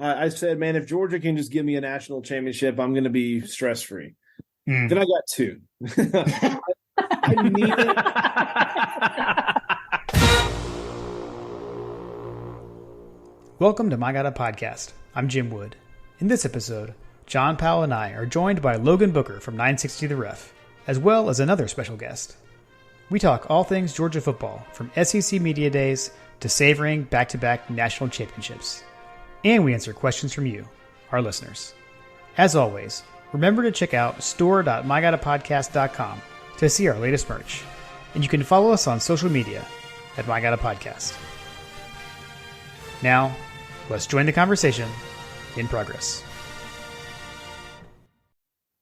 I said, man, if Georgia can just give me a national championship, I'm going to be stress-free. Then I got two. I need it. Welcome to My God Podcast. I'm Jim Wood. In this episode, John Powell and I are joined by Logan Booker from 960 The Ref, as well as another special guest. We talk all things Georgia football, from SEC Media Days to savoring back-to-back national championships. And we answer questions from you, our listeners. As always, remember to check out store.mygodapodcast.com to see our latest merch. And you can follow us on social media at My God Podcast. Now, let's join the conversation in progress.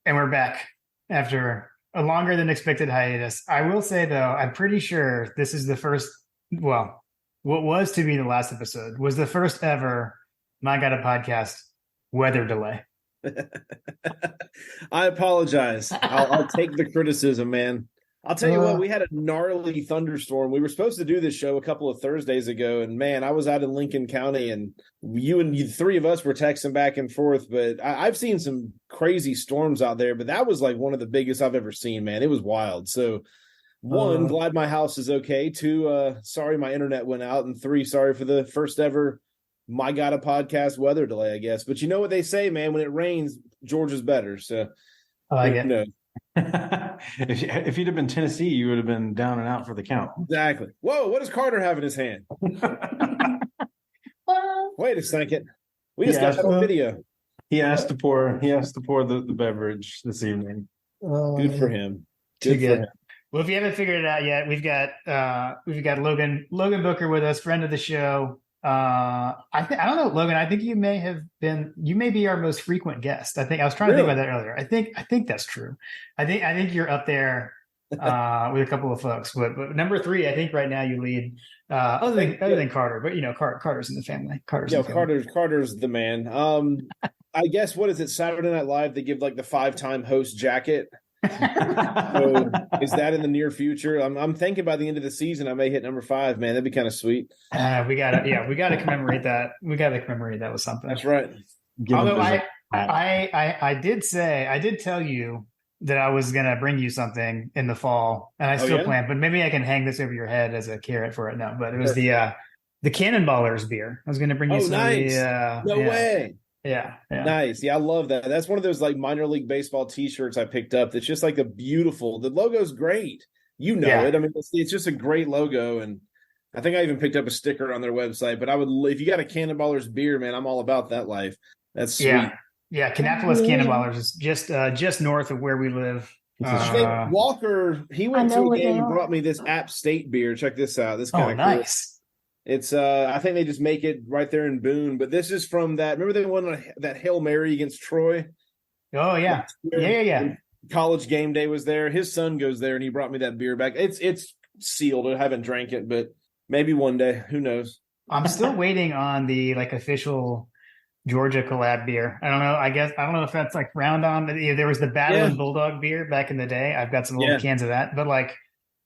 And we're back after a longer than expected hiatus. I will say, though, I'm pretty sure this is the first, well, what was to be the last episode was the first ever My God Podcast weather delay. I apologize. I'll take the criticism, man. I'll tell you what, we had a gnarly thunderstorm. We were supposed to do this show a couple of Thursdays ago, and man, I was out in Lincoln County, and the three of us were texting back and forth, but I've seen some crazy storms out there, but that was like one of the biggest I've ever seen, man. It was wild. So, one, glad my house is okay. Two, sorry my internet went out. And three, sorry for the first ever My God Podcast weather delay, I guess. But you know what they say, man, when it rains, Georgia's better. So, I get it. If you'd have been Tennessee, you would have been down and out for the count. Exactly. Whoa, what does Carter have in his hand? Wait a second. We just got that on video. He has to pour the beverage this evening. Good for him. Good for him. Well, if you haven't figured it out yet, we've got Logan Booker with us, friend of the show. I don't know, Logan. I think you may be our most frequent guest. I was trying to think about that earlier. I think that's true. I think you're up there with a couple of folks. But number 3, I think right now you lead. Other than Carter, but you know, Carter's in the family. Carter's the man. I guess what is it? Saturday Night Live. They give like the 5-time host jacket. So is that in the near future? I'm thinking by the end of the season I may hit number 5. Man, that'd be kind of sweet. We gotta commemorate that. We gotta commemorate that with something. That's right. Although I did tell you that I was gonna bring you something in the fall, and I still plan. But maybe I can hang this over your head as a carrot for it now. But it was the Cannonballers beer. I was gonna bring you some. Nice. No way. Yeah. Nice. Yeah, I love that. That's one of those like minor league baseball T-shirts I picked up. That's just like the logo's great. You know it. I mean, it's just a great logo, and I think I even picked up a sticker on their website. But if you got a Cannonballers beer, man, I'm all about that life. That's sweet. Yeah. Kannapolis Cannonballers is just north of where we live. Walker, he went to a game and brought me this App State beer. Check this out. This kind of nice. Cool. It's I think they just make it right there in Boone, but this is from that. Remember they won that Hail Mary against Troy? Oh yeah. Yeah. College game day was there. His son goes there, and he brought me that beer back. It's sealed. I haven't drank it, but maybe one day. Who knows? I'm still waiting on the official Georgia collab beer. I don't know. I don't know if that's like round on. There was the Battle and Bulldog beer back in the day. I've got some old cans of that, but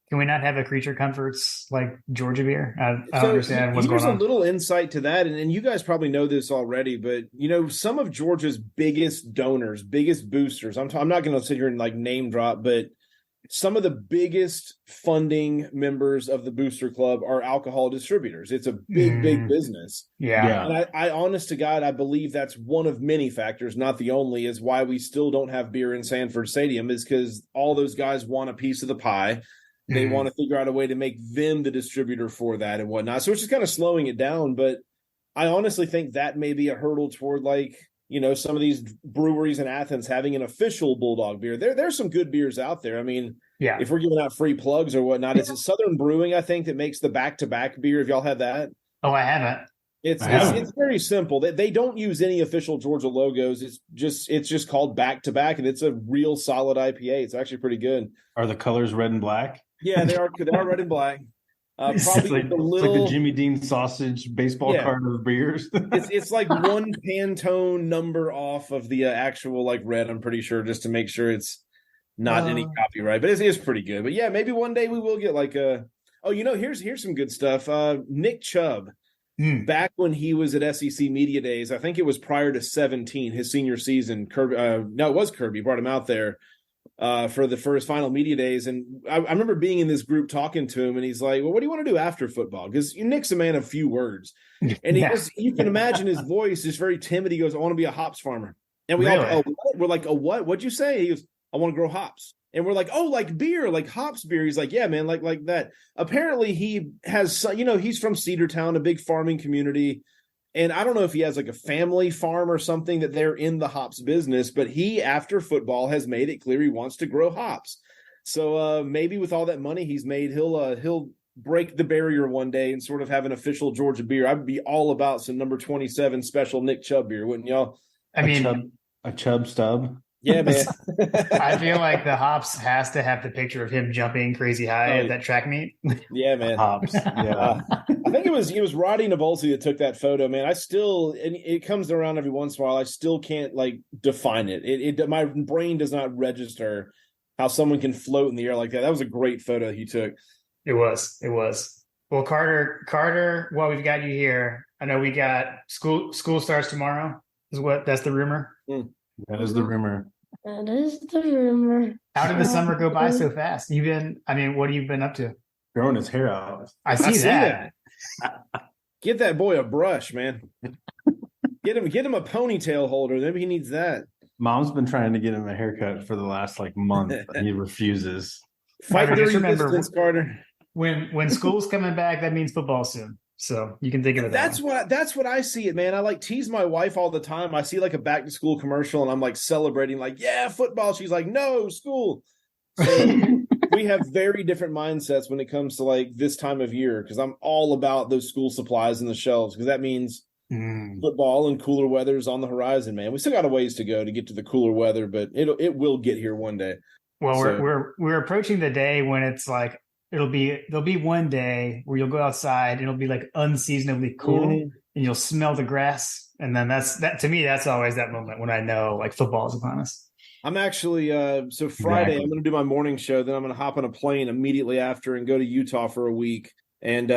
can we not have a Creature Comforts like Georgia beer? I don't understand what's going on. Here's a little insight to that, and you guys probably know this already, but you know some of Georgia's biggest donors, biggest boosters. I'm not going to sit here and like name drop, but some of the biggest funding members of the Booster Club are alcohol distributors. It's a big business. Yeah. And I honest to God, I believe that's one of many factors, not the only, is why we still don't have beer in Sanford Stadium, is because all those guys want a piece of the pie. They want to figure out a way to make them the distributor for that and whatnot. So it's just kind of slowing it down. But I honestly think that may be a hurdle toward some of these breweries in Athens having an official Bulldog beer. There's some good beers out there. I mean, if we're giving out free plugs or whatnot, it's Southern Brewing, I think, that makes the back-to-back beer. If y'all have that. Oh, I haven't. It's very simple. They don't use any official Georgia logos. It's just called back-to-back, and it's a real solid IPA. It's actually pretty good. Are the colors red and black? Yeah, they are red and black. Probably it's like the Jimmy Dean sausage baseball card of beers. it's like one Pantone number off of the actual red, I'm pretty sure, just to make sure it's not any copyright. But it is pretty good. But yeah, maybe one day we will get here's some good stuff. Nick Chubb back when he was at SEC Media Days. I think it was prior to 17, his senior season. Kirby, no, it was Kirby brought him out there for his final media days. And I remember being in this group talking to him, and he's like, well, what do you want to do after football? Because Nick's a man of few words. And you can imagine his voice is very timid. He goes, I want to be a hops farmer. And we all, we're like, oh, what? What'd you say? He goes, I want to grow hops. And we're like, oh, like beer, like hops beer. He's like, yeah, man, like that. Apparently he has, he's from Cedartown, a big farming community. And I don't know if he has like a family farm or something that they're in the hops business, but he, after football, has made it clear he wants to grow hops. So maybe with all that money he's made, he'll break the barrier one day and sort of have an official Georgia beer. I'd be all about some number 27 special Nick Chubb beer, wouldn't y'all? A Chubb stub. Yeah, man. I feel like the hops has to have the picture of him jumping crazy high at that track meet. Yeah, man. Hops. Yeah. I think it was Roddy Nabolsi that took that photo, man. And it comes around every once in a while. I still can't like define it. My brain does not register how someone can float in the air like that. That was a great photo he took. It was. Well, Carter, while we've got you here, I know we got school starts tomorrow. That's the rumor? That is the rumor. That is the rumor. How did the summer go by so fast? What have you been up to? Growing his hair out. I see that. Get that boy a brush, man. Get him a ponytail holder. Maybe he needs that. Mom's been trying to get him a haircut for the last month, and he refuses. Fight Carter, just your remember, distance, Carter. When school's coming back, that means football soon. So you can think of it. That's what I see it, man. I like tease my wife all the time. I see like a back to school commercial and I'm like celebrating, like, yeah, football. She's like, no, school. So we have very different mindsets when it comes to like this time of year, because I'm all about those school supplies in the shelves, because that means football and cooler weather's on the horizon, man. We still got a ways to go to get to the cooler weather, but it will get here one day. Well, we're approaching the day when it's like there'll be one day where you'll go outside and it'll be like unseasonably cool and you'll smell the grass. And then that to me, that's always that moment when I know like football is upon us. I'm actually, so Friday, I'm going to do my morning show. Then I'm going to hop on a plane immediately after and go to Utah for a week. And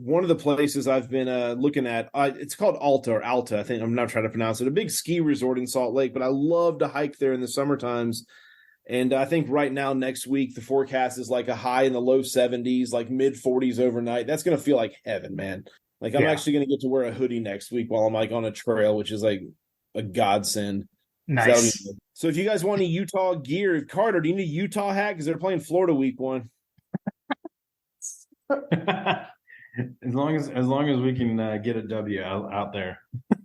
one of the places I've been looking at, it's called Alta. I think I'm not trying to pronounce it. A big ski resort in Salt Lake, but I love to hike there in the summer times. And I think right now, next week, the forecast is like a high in the low 70s, like mid 40s overnight. That's going to feel like heaven, man. Like I'm actually going to get to wear a hoodie next week while I'm like on a trail, which is like a godsend. Nice. So if you guys want any Utah gear, Carter, do you need a Utah hat? Because they're playing Florida week 1. As long as we can get a W out there.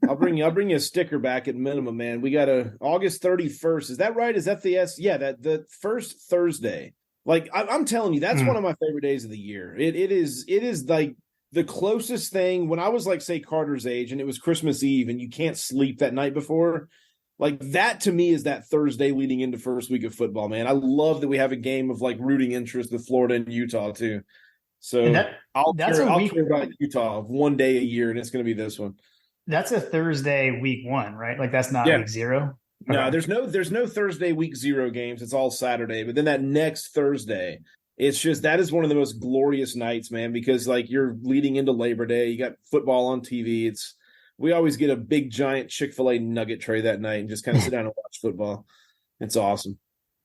I'll bring you a sticker back at minimum, man. We got August 31st. Is that right? Is that the first Thursday? Like I'm telling you, that's one of my favorite days of the year. It is like the closest thing when I was like, say, Carter's age and it was Christmas Eve and you can't sleep that night before. Like that to me is that Thursday leading into first week of football, man. I love that we have a game of like rooting interest with Florida and Utah too. So I'll care about Utah one day a year, and it's going to be this one. That's a Thursday week 1, right? Like that's not week 0. No, there's no Thursday week 0 games. It's all Saturday. But then that next Thursday, it's just that is one of the most glorious nights, man, because like you're leading into Labor Day. You got football on TV. We always get a big giant Chick-fil-A nugget tray that night and just kind of sit down and watch football. It's awesome.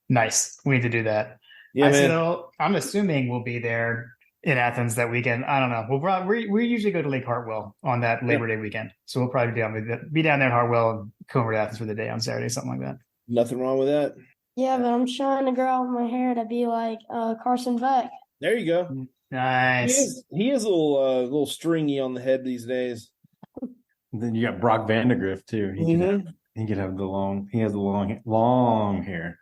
Nice. We need to do that. Yeah, man. I'm assuming we'll be there in Athens that weekend. I don't know. We usually go to Lake Hartwell on that Labor Day weekend. So we'll probably be down there in Hartwell and come over to Athens for the day on Saturday, something like that. Nothing wrong with that. Yeah, but I'm trying to grow out my hair to be like Carson Beck. There you go. Nice. He is a little stringy on the head these days. Then you got Brock Vandegrift too. He could have he has the long hair.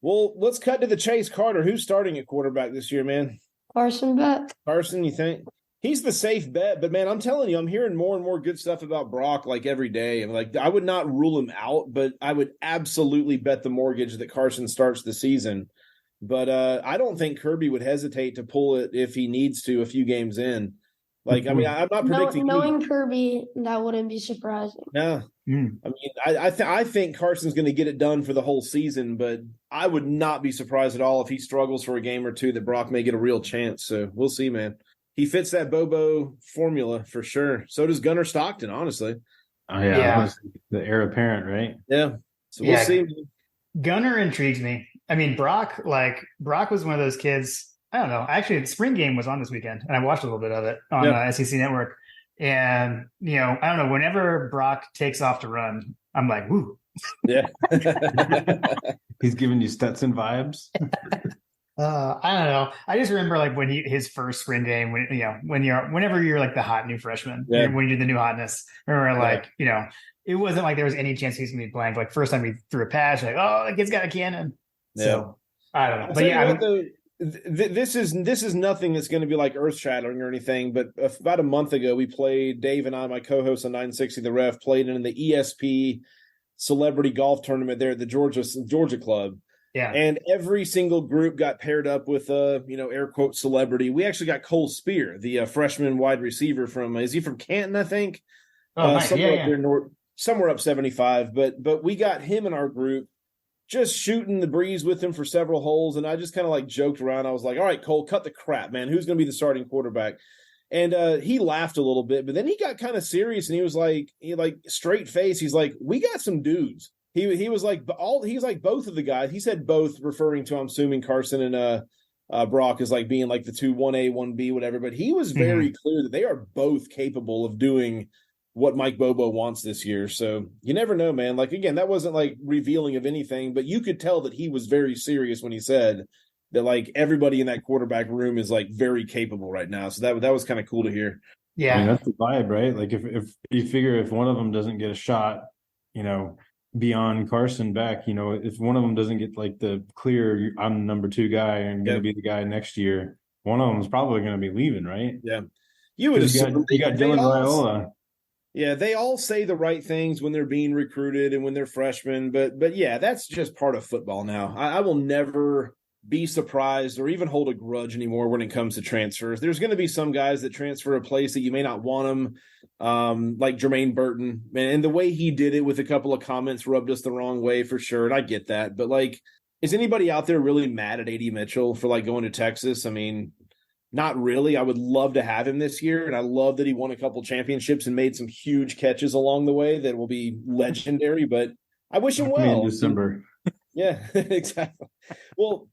Well, let's cut to the chase. Carter, who's starting at quarterback this year, man? Carson Beck. Carson, you think? He's the safe bet, but man, I'm telling you, I'm hearing more and more good stuff about Brock like every day. And like I would not rule him out, but I would absolutely bet the mortgage that Carson starts the season. But I don't think Kirby would hesitate to pull it if he needs to a few games in. Like, I mean, I'm not predicting. Knowing Kirby, that wouldn't be surprising. No. I mean, I think Carson's going to get it done for the whole season, but I would not be surprised at all if he struggles for a game or two that Brock may get a real chance. So we'll see, man. he fits that Bobo formula for sure. So does Gunnar Stockton, honestly. Oh yeah. The heir apparent, right? Yeah. So we'll see. Gunnar intrigues me. I mean, Brock was one of those kids. I don't know. Actually, the spring game was on this weekend, and I watched a little bit of it on SEC Network. And, I don't know, whenever Brock takes off to run, I'm like, woo. Yeah. He's giving you Stetson vibes. I don't know. I just remember like when his first spring game, whenever you're like the hot new freshman, when you do the new hotness, remember it wasn't like there was any chance he's going to be playing. Like first time he threw a pass, like, oh, the kid's got a cannon. Yeah. So I don't know. This is nothing that's going to be like earth shattering or anything. But about a month ago, we played, Dave and I, my co-host on 960 The Ref, played in the ESP celebrity golf tournament there at the Georgia Club. Yeah. And every single group got paired up with air quote celebrity. We actually got Cole Spear, the freshman wide receiver is he from Canton, I think? Oh, nice. Somewhere up 75. But we got him in our group, just shooting the breeze with him for several holes. And I just kind of like joked around. I was like, all right, Cole, cut the crap, man. Who's going to be the starting quarterback? And he laughed a little bit, but then he got kind of serious and he was like, straight face. He's like, we got some dudes. He was like he's like both of the guys. He said both, referring to, I'm assuming, Carson and Brock as like being like the two 1A, 1B, whatever. But he was very clear that they are both capable of doing what Mike Bobo wants this year. So you never know, man. Like, again, that wasn't like revealing of anything, but you could tell that he was very serious when he said that like everybody in that quarterback room is like very capable right now. So that was kind of cool to hear. Yeah. I mean, that's the vibe, right? Like if you figure if one of them doesn't get a shot, beyond Carson back, if one of them doesn't get like the clear, I'm the number 2 guy and going to be the guy next year, one of them is probably going to be leaving, right? Yeah. You would assume you got Dylan Raiola. Yeah, they all say the right things when they're being recruited and when they're freshmen, but yeah, that's just part of football now. I will never be surprised or even hold a grudge anymore when it comes to transfers. There's going to be some guys that transfer a place that you may not want them, like Jermaine Burton. And the way he did it with a couple of comments rubbed us the wrong way for sure, and I get that. But, like, is anybody out there really mad at A.D. Mitchell for, like, going to Texas? I mean, not really. I would love to have him this year, and I love that he won a couple championships and made some huge catches along the way that will be legendary, but I wish him well. In December. Yeah, exactly. Well,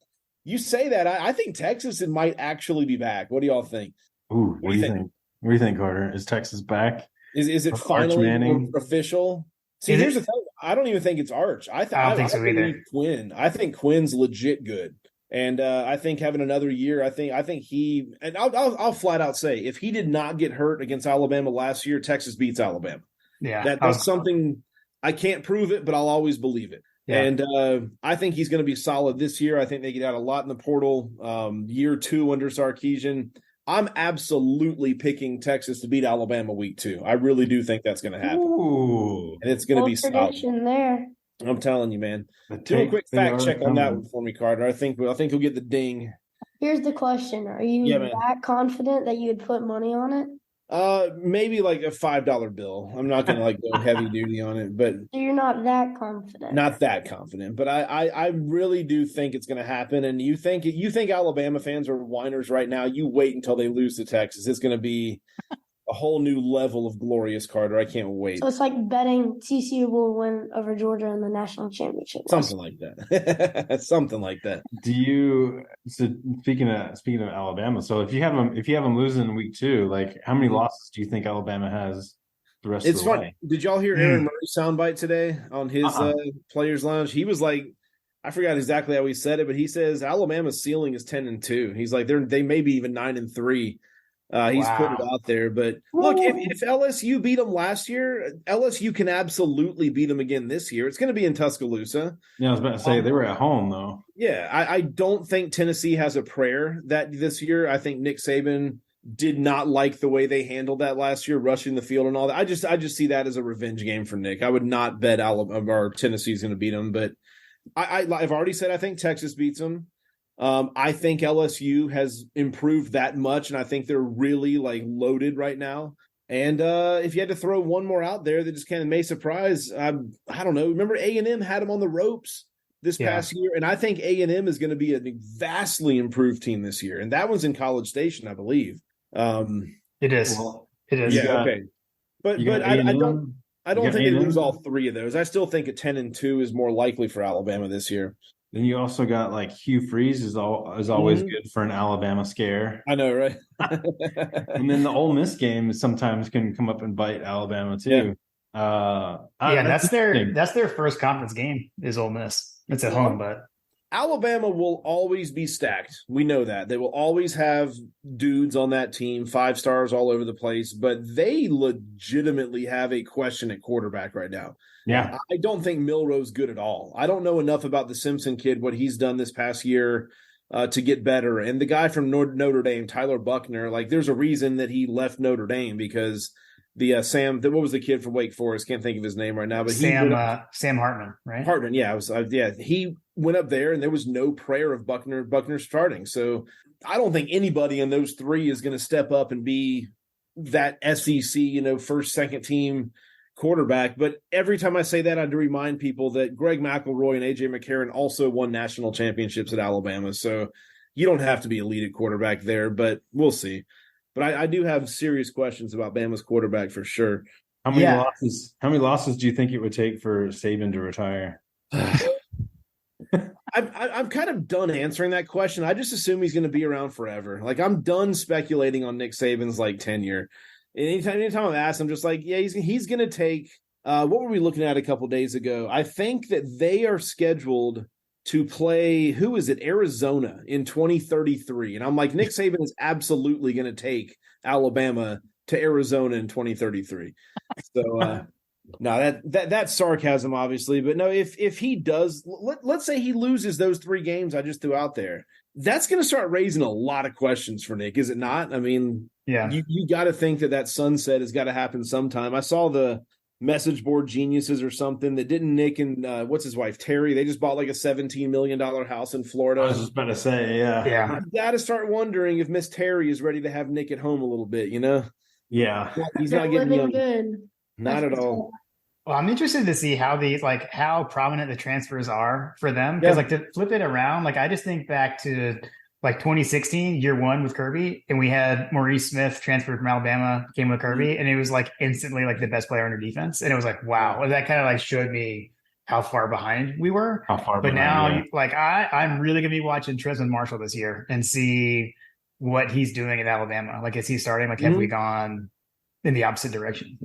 you say that. I think Texas might actually be back. What do y'all think? Ooh, what do you think? What do you think, Carter? Is Texas back? Is it finally official? See, here's the thing. I don't even think it's Arch. I don't think so either. Quinn. I think Quinn's legit good. And I think having another year, I think he – and I'll flat out say, if he did not get hurt against Alabama last year, Texas beats Alabama. Yeah. That's something – I can't prove it, but I'll always believe it. Yeah. And I think he's going to be solid this year. I think they get out a lot in the portal. Year 2 under Sarkisian. I'm absolutely picking Texas to beat Alabama week 2. I really do think that's going to happen. Ooh. And it's going to be solid. There. I'm telling you, man. Do a quick fact check on that one for me, Carter. I think he'll get the ding. Here's the question. Are you that confident that you would put money on it? Maybe like a $5 bill. I'm not going to like go heavy duty on it, but so you're not that confident. Not that confident, but I really do think it's going to happen. And you think Alabama fans are whiners right now? You wait until they lose to Texas. It's going to be a whole new level of glorious, Carter. I can't wait. So it's like betting TCU will win over Georgia in the national championship. Something like that. Something like that. So speaking of Alabama, so if you have them losing in week 2, like how many losses do you think Alabama has the rest of the way? Did y'all hear Aaron Murray's soundbite today on his Players Lounge? He was like, I forgot exactly how he said it, but he says Alabama's ceiling is 10-2. He's like they may be even 9-3. He's put it out there, but look, if LSU beat them last year, LSU can absolutely beat them again this year. It's going to be in Tuscaloosa. Yeah, I was about to say they were at home though. Yeah, I don't think Tennessee has a prayer that this year. I think Nick Saban did not like the way they handled that last year, rushing the field and all that. I just see that as a revenge game for Nick. I would not bet Alabama or Tennessee's going to beat them, but I've already said I think Texas beats them. I think LSU has improved that much, and I think they're really like loaded right now. And if you had to throw one more out there that just kind of may surprise, I don't know. Remember A&M had them on the ropes this past year, and I think A&M is going to be a vastly improved team this year. And that one's in College Station, I believe. It is. Well, It is. Yeah, okay. But I don't think they lose all three of those. I still think a 10-2 is more likely for Alabama this year. Then you also got like Hugh Freeze is always good for an Alabama scare. I know, right? And then the Ole Miss game sometimes can come up and bite Alabama too. That's their first conference game is Ole Miss. It's at home, but Alabama will always be stacked. We know that. They will always have dudes on that team, 5 stars all over the place, but they legitimately have a question at quarterback right now. Yeah. I don't think Milroe's good at all. I don't know enough about the Simpson kid, what he's done this past year to get better. And the guy from Notre Dame, Tyler Buckner, like there's a reason that he left Notre Dame because what was the kid from Wake Forest? Can't think of his name right now, but Sam Hartman, right? Hartman, yeah, he went up there, and there was no prayer of Buckner starting. So I don't think anybody in those three is going to step up and be that SEC, first, second team quarterback. But every time I say that, I do remind people that Greg McElroy and AJ McCarron also won national championships at Alabama. So you don't have to be elite at quarterback there, but we'll see. But I do have serious questions about Bama's quarterback for sure. How many losses do you think it would take for Saban to retire? I'm kind of done answering that question. I just assume he's going to be around forever. Like I'm done speculating on Nick Saban's tenure. Anytime I'm asked, I'm just like, yeah, he's going to take. What were we looking at a couple days ago? I think that they are scheduled to play, who is it, Arizona in 2033. And I'm like, Nick Saban is absolutely going to take Alabama to Arizona in 2033. So no, that's sarcasm, obviously. But no, if he does, let's say he loses those 3 games I just threw out there, that's going to start raising a lot of questions for Nick, is it not? I mean, yeah, you got to think that sunset has got to happen sometime. I saw the message board geniuses or something that didn't Nick and what's his wife Terry, they just bought like a $17 million house in Florida. I was just about to say, you got to start wondering if Miss Terry is ready to have Nick at home a little bit, Yeah, he's not getting young. Good. Not at all. Well, I'm interested to see how prominent the transfers are for them, because to flip it around, I just think back to 2016, year 1 with Kirby, and we had Maurice Smith transferred from Alabama, came with Kirby, and it was instantly the best player on our defense. And it was wow. And that kind of showed me how far behind we were. But now, I'm really going to be watching Tresman Marshall this year and see what he's doing at Alabama. Is he starting? Have we gone in the opposite direction,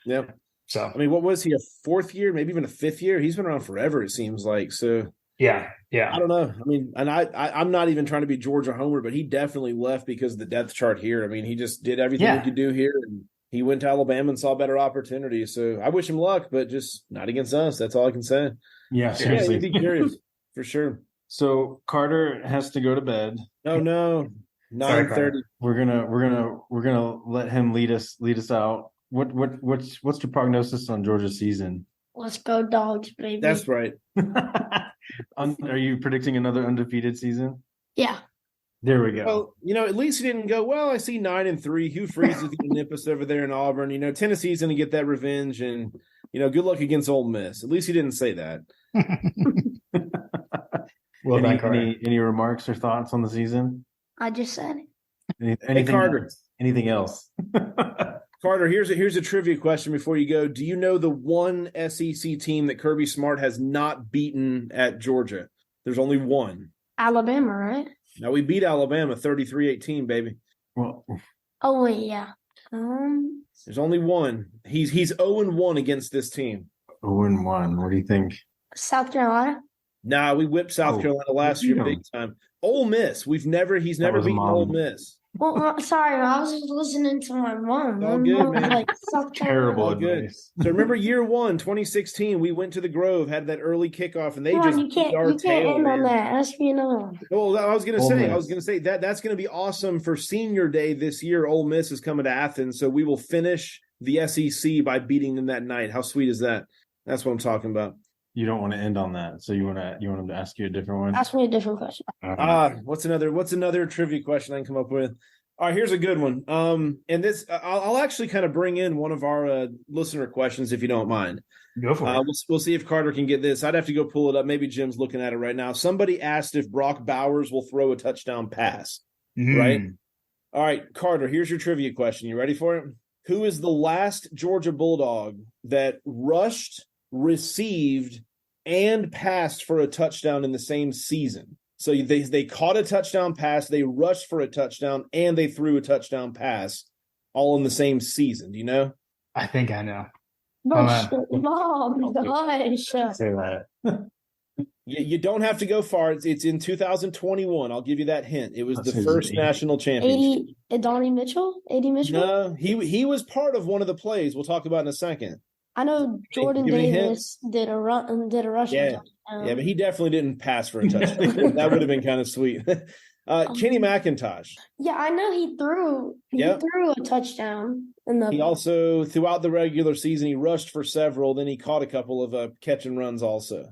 Yep. So, I mean, what was he, a 4th year, maybe even a 5th year? He's been around forever, it seems like. So, yeah. I don't know. I mean, and I'm not even trying to be Georgia Homer, but he definitely left because of the depth chart here. I mean, he just did everything he could do here, and he went to Alabama and saw better opportunities. So I wish him luck, but just not against us. That's all I can say. Yeah, seriously. Yeah, you'd be curious for sure. So Carter has to go to bed. Oh no, 9:30. We're gonna let him lead us out. What's your prognosis on Georgia's season? Let's go Dogs, baby. That's right. Are you predicting another undefeated season? Yeah. There we go. Well, at least he didn't go, well, I see 9-3. Hugh Freeze is going to nip us over there in Auburn. Tennessee's going to get that revenge, and, good luck against Ole Miss. At least he didn't say that. Well, any remarks or thoughts on the season? I just said it. Anything Carter. else? Anything else? Carter, here's a trivia question before you go. Do you know the one SEC team that Kirby Smart has not beaten at Georgia? There's only one. Alabama, right? Now, we beat Alabama 33-18, baby. Well, oh wait, yeah. There's only one. He's 0-1 against this team. 0-1. What do you think? South Carolina. Nah, we whipped South Carolina last year big time. Ole Miss. He's never beaten Ole Miss. Well, sorry, I was just listening to my mom. All good, man. South Terrible advice. So remember year 1, 2016, we went to the Grove, had that early kickoff, and they you can't end on that. Ask me another one. Well, I was going to say that's going to be awesome for senior day this year. Ole Miss is coming to Athens, so we will finish the SEC by beating them that night. How sweet is that? That's what I'm talking about. You don't want to end on that, so you want him to ask you a different one. Ask me a different question. What's another trivia question I can come up with? All right, here's a good one. And this I'll actually kind of bring in one of our listener questions if you don't mind. Go for it. We'll see if Carter can get this. I'd have to go pull it up. Maybe Jim's looking at it right now. Somebody asked if Brock Bowers will throw a touchdown pass, right? All right, Carter, here's your trivia question. You ready for it? Who is the last Georgia Bulldog that rushed, received, and passed for a touchdown in the same season? So they caught a touchdown pass, they rushed for a touchdown, and they threw a touchdown pass all in the same season. Do you know? I think I know. Mom, gosh. Say that. You don't have to go far. It's in 2021. I'll give you that hint. It was the first 80. national championship. Donnie Mitchell? AD Mitchell? No, he was part of one of the plays we'll talk about in a second. I know Jordan Give me a hint. Davis did a rushing touchdown. Yeah, but he definitely didn't pass for a touchdown. That would have been kind of sweet. Kenny McIntosh. Yeah, I know he threw a touchdown in the He also, throughout the regular season, he rushed for several. Then he caught a couple of catch and runs also.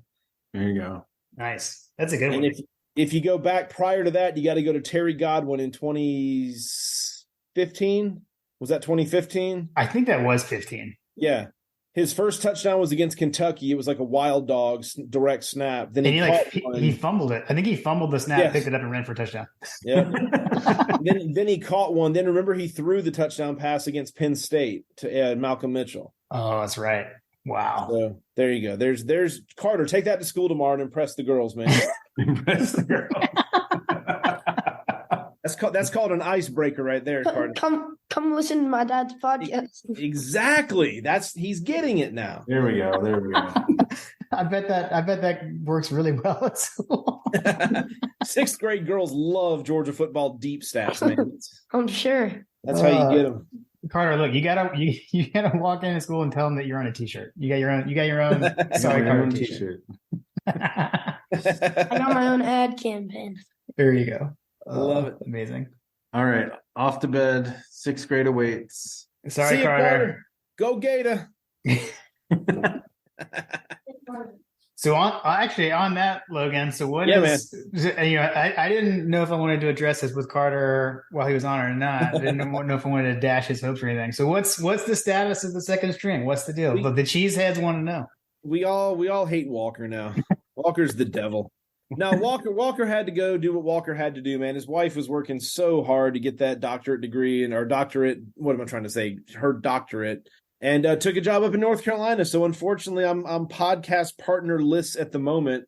There you go. Nice. That's a good And one. if you go back prior to that, you got to go to Terry Godwin in 2015. Was that 2015? I think that was 15. Yeah. His first touchdown was against Kentucky. It was like a wild dog direct snap. Then he fumbled it. I think he fumbled the snap, Yes. picked it up, and ran for a touchdown. Yeah. then he caught one. Then remember he threw the touchdown pass against Penn State to Malcolm Mitchell. Oh, that's right. Wow. So there you go. There's Carter. Take that to school tomorrow and impress the girls, man. Impress the girl. That's called an icebreaker right there, Carter. come listen to my dad's podcast. Exactly. He's getting it now. There we go. I bet that works really well at school. Sixth grade girls love Georgia football deep stats, man. I'm sure. That's how you get them. Carter, look, you gotta walk into school and tell them that you're on a t-shirt. You got your own sorry My Carter own t-shirt. I got my own ad campaign. There you go. Love it. Amazing. All right. Off to bed. Sixth grade awaits. Sorry, See you, Carter. Go Gator. So on that, Logan. So what is? I didn't know if I wanted to address this with Carter while he was on or not. I didn't know if I wanted to dash his hopes or anything. So what's the status of the second string? What's the deal? The cheeseheads want to know. We all hate Walker now. Walker's the devil. Now Walker had to go do what Walker had to do, man. His wife was working so hard to get that doctorate degree and her doctorate. What am I trying to say? Her doctorate. And took a job up in North Carolina. So unfortunately, I'm podcast partnerless at the moment.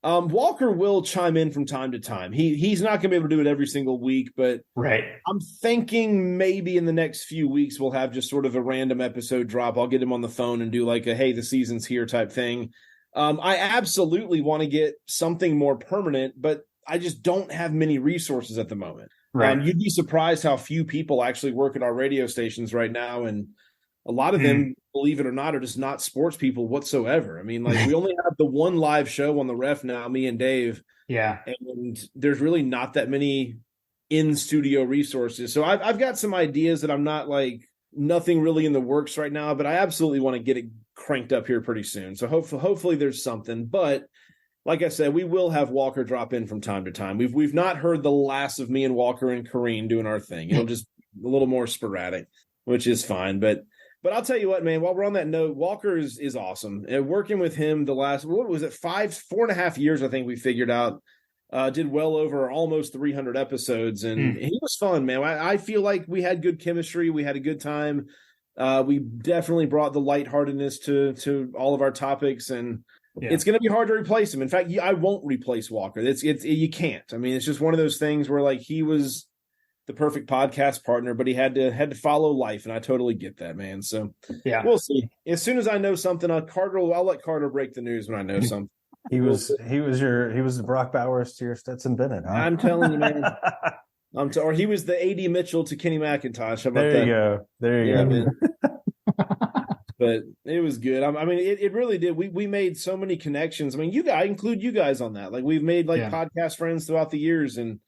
Walker will chime in from time to time. He's not going to be able to do it every single week, but right. I'm thinking maybe in the next few weeks we'll have just sort of a random episode drop. I'll get him on the phone and do like a hey, the season's here type thing. I absolutely want to get something more permanent, but I just don't have many resources at the moment. Right. You'd be surprised how few people actually work at our radio stations right now, and a lot of them, believe it or not, are just not sports people whatsoever. I mean, like we only have the one live show on the Ref now, me and Dave. Yeah. And there's really not that many in-studio resources. So I've got some ideas that I'm not like nothing really in the works right now, but I absolutely want to get it cranked up here pretty soon. So hopefully there's something. But like I said, we will have Walker drop in from time to time. We've not heard the last of me and Walker and Kareem doing our thing. It'll just a little more sporadic, which is fine. But I'll tell you what, man, while we're on that note, Walker is awesome. And working with him the last, what was it, 4.5 years, I think we figured out, did well over almost 300 episodes. And he was fun, man. I feel like we had good chemistry. We had a good time. We definitely brought the lightheartedness to all of our topics. And it's going to be hard to replace him. In fact, I won't replace Walker. It's you can't. I mean, it's just one of those things where like he was the perfect podcast partner, but he had to follow life, and I totally get that, man. So yeah, we'll see. As soon as I know something, I'll let Carter break the news when I know something. He was the Brock Bowers to your Stetson Bennett, huh? I'm telling you, man. Or he was the AD Mitchell to Kenny McIntosh. How about that? There you go. Man. But it was good. I mean, it really did. We made so many connections. I mean, I include you guys on that. Like we've made podcast friends throughout the years, and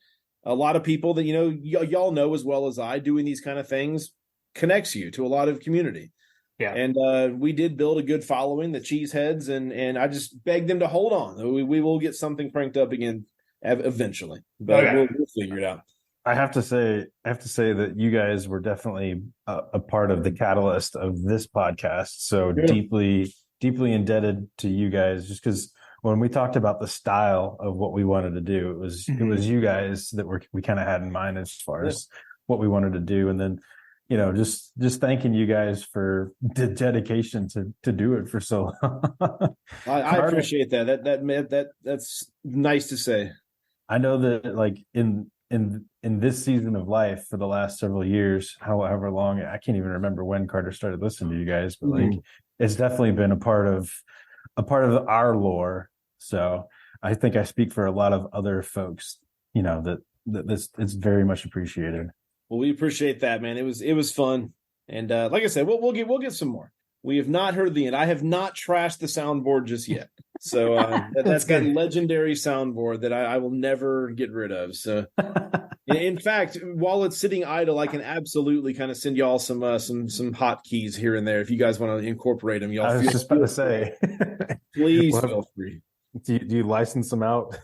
a lot of people that, y'all know as well as I, doing these kind of things connects you to a lot of community. Yeah. And we did build a good following, the Cheeseheads, and I just begged them to hold on. We will get something cranked up again eventually, but we'll figure it out. I have to say that you guys were definitely a part of the catalyst of this podcast. So deeply indebted to you guys, just because when we talked about the style of what we wanted to do, it was you guys that we kind of had in mind as far as what we wanted to do. And then, just thanking you guys for the dedication to do it for so long. I appreciate that. That's nice to say. I know that like in this season of life for the last several years, however long, I can't even remember when Carter started listening to you guys, but like it's definitely been a part of our lore. So I think I speak for a lot of other folks, that this it's very much appreciated. Well, we appreciate that, man. It was fun, and like I said, we'll get some more. We have not heard the end. I have not trashed the soundboard just yet. So that's that legendary soundboard that I will never get rid of. So, in fact, while it's sitting idle, I can absolutely kind of send y'all some hotkeys here and there if you guys want to incorporate them. Y'all, I was just about to say, please feel free. Do you license them out?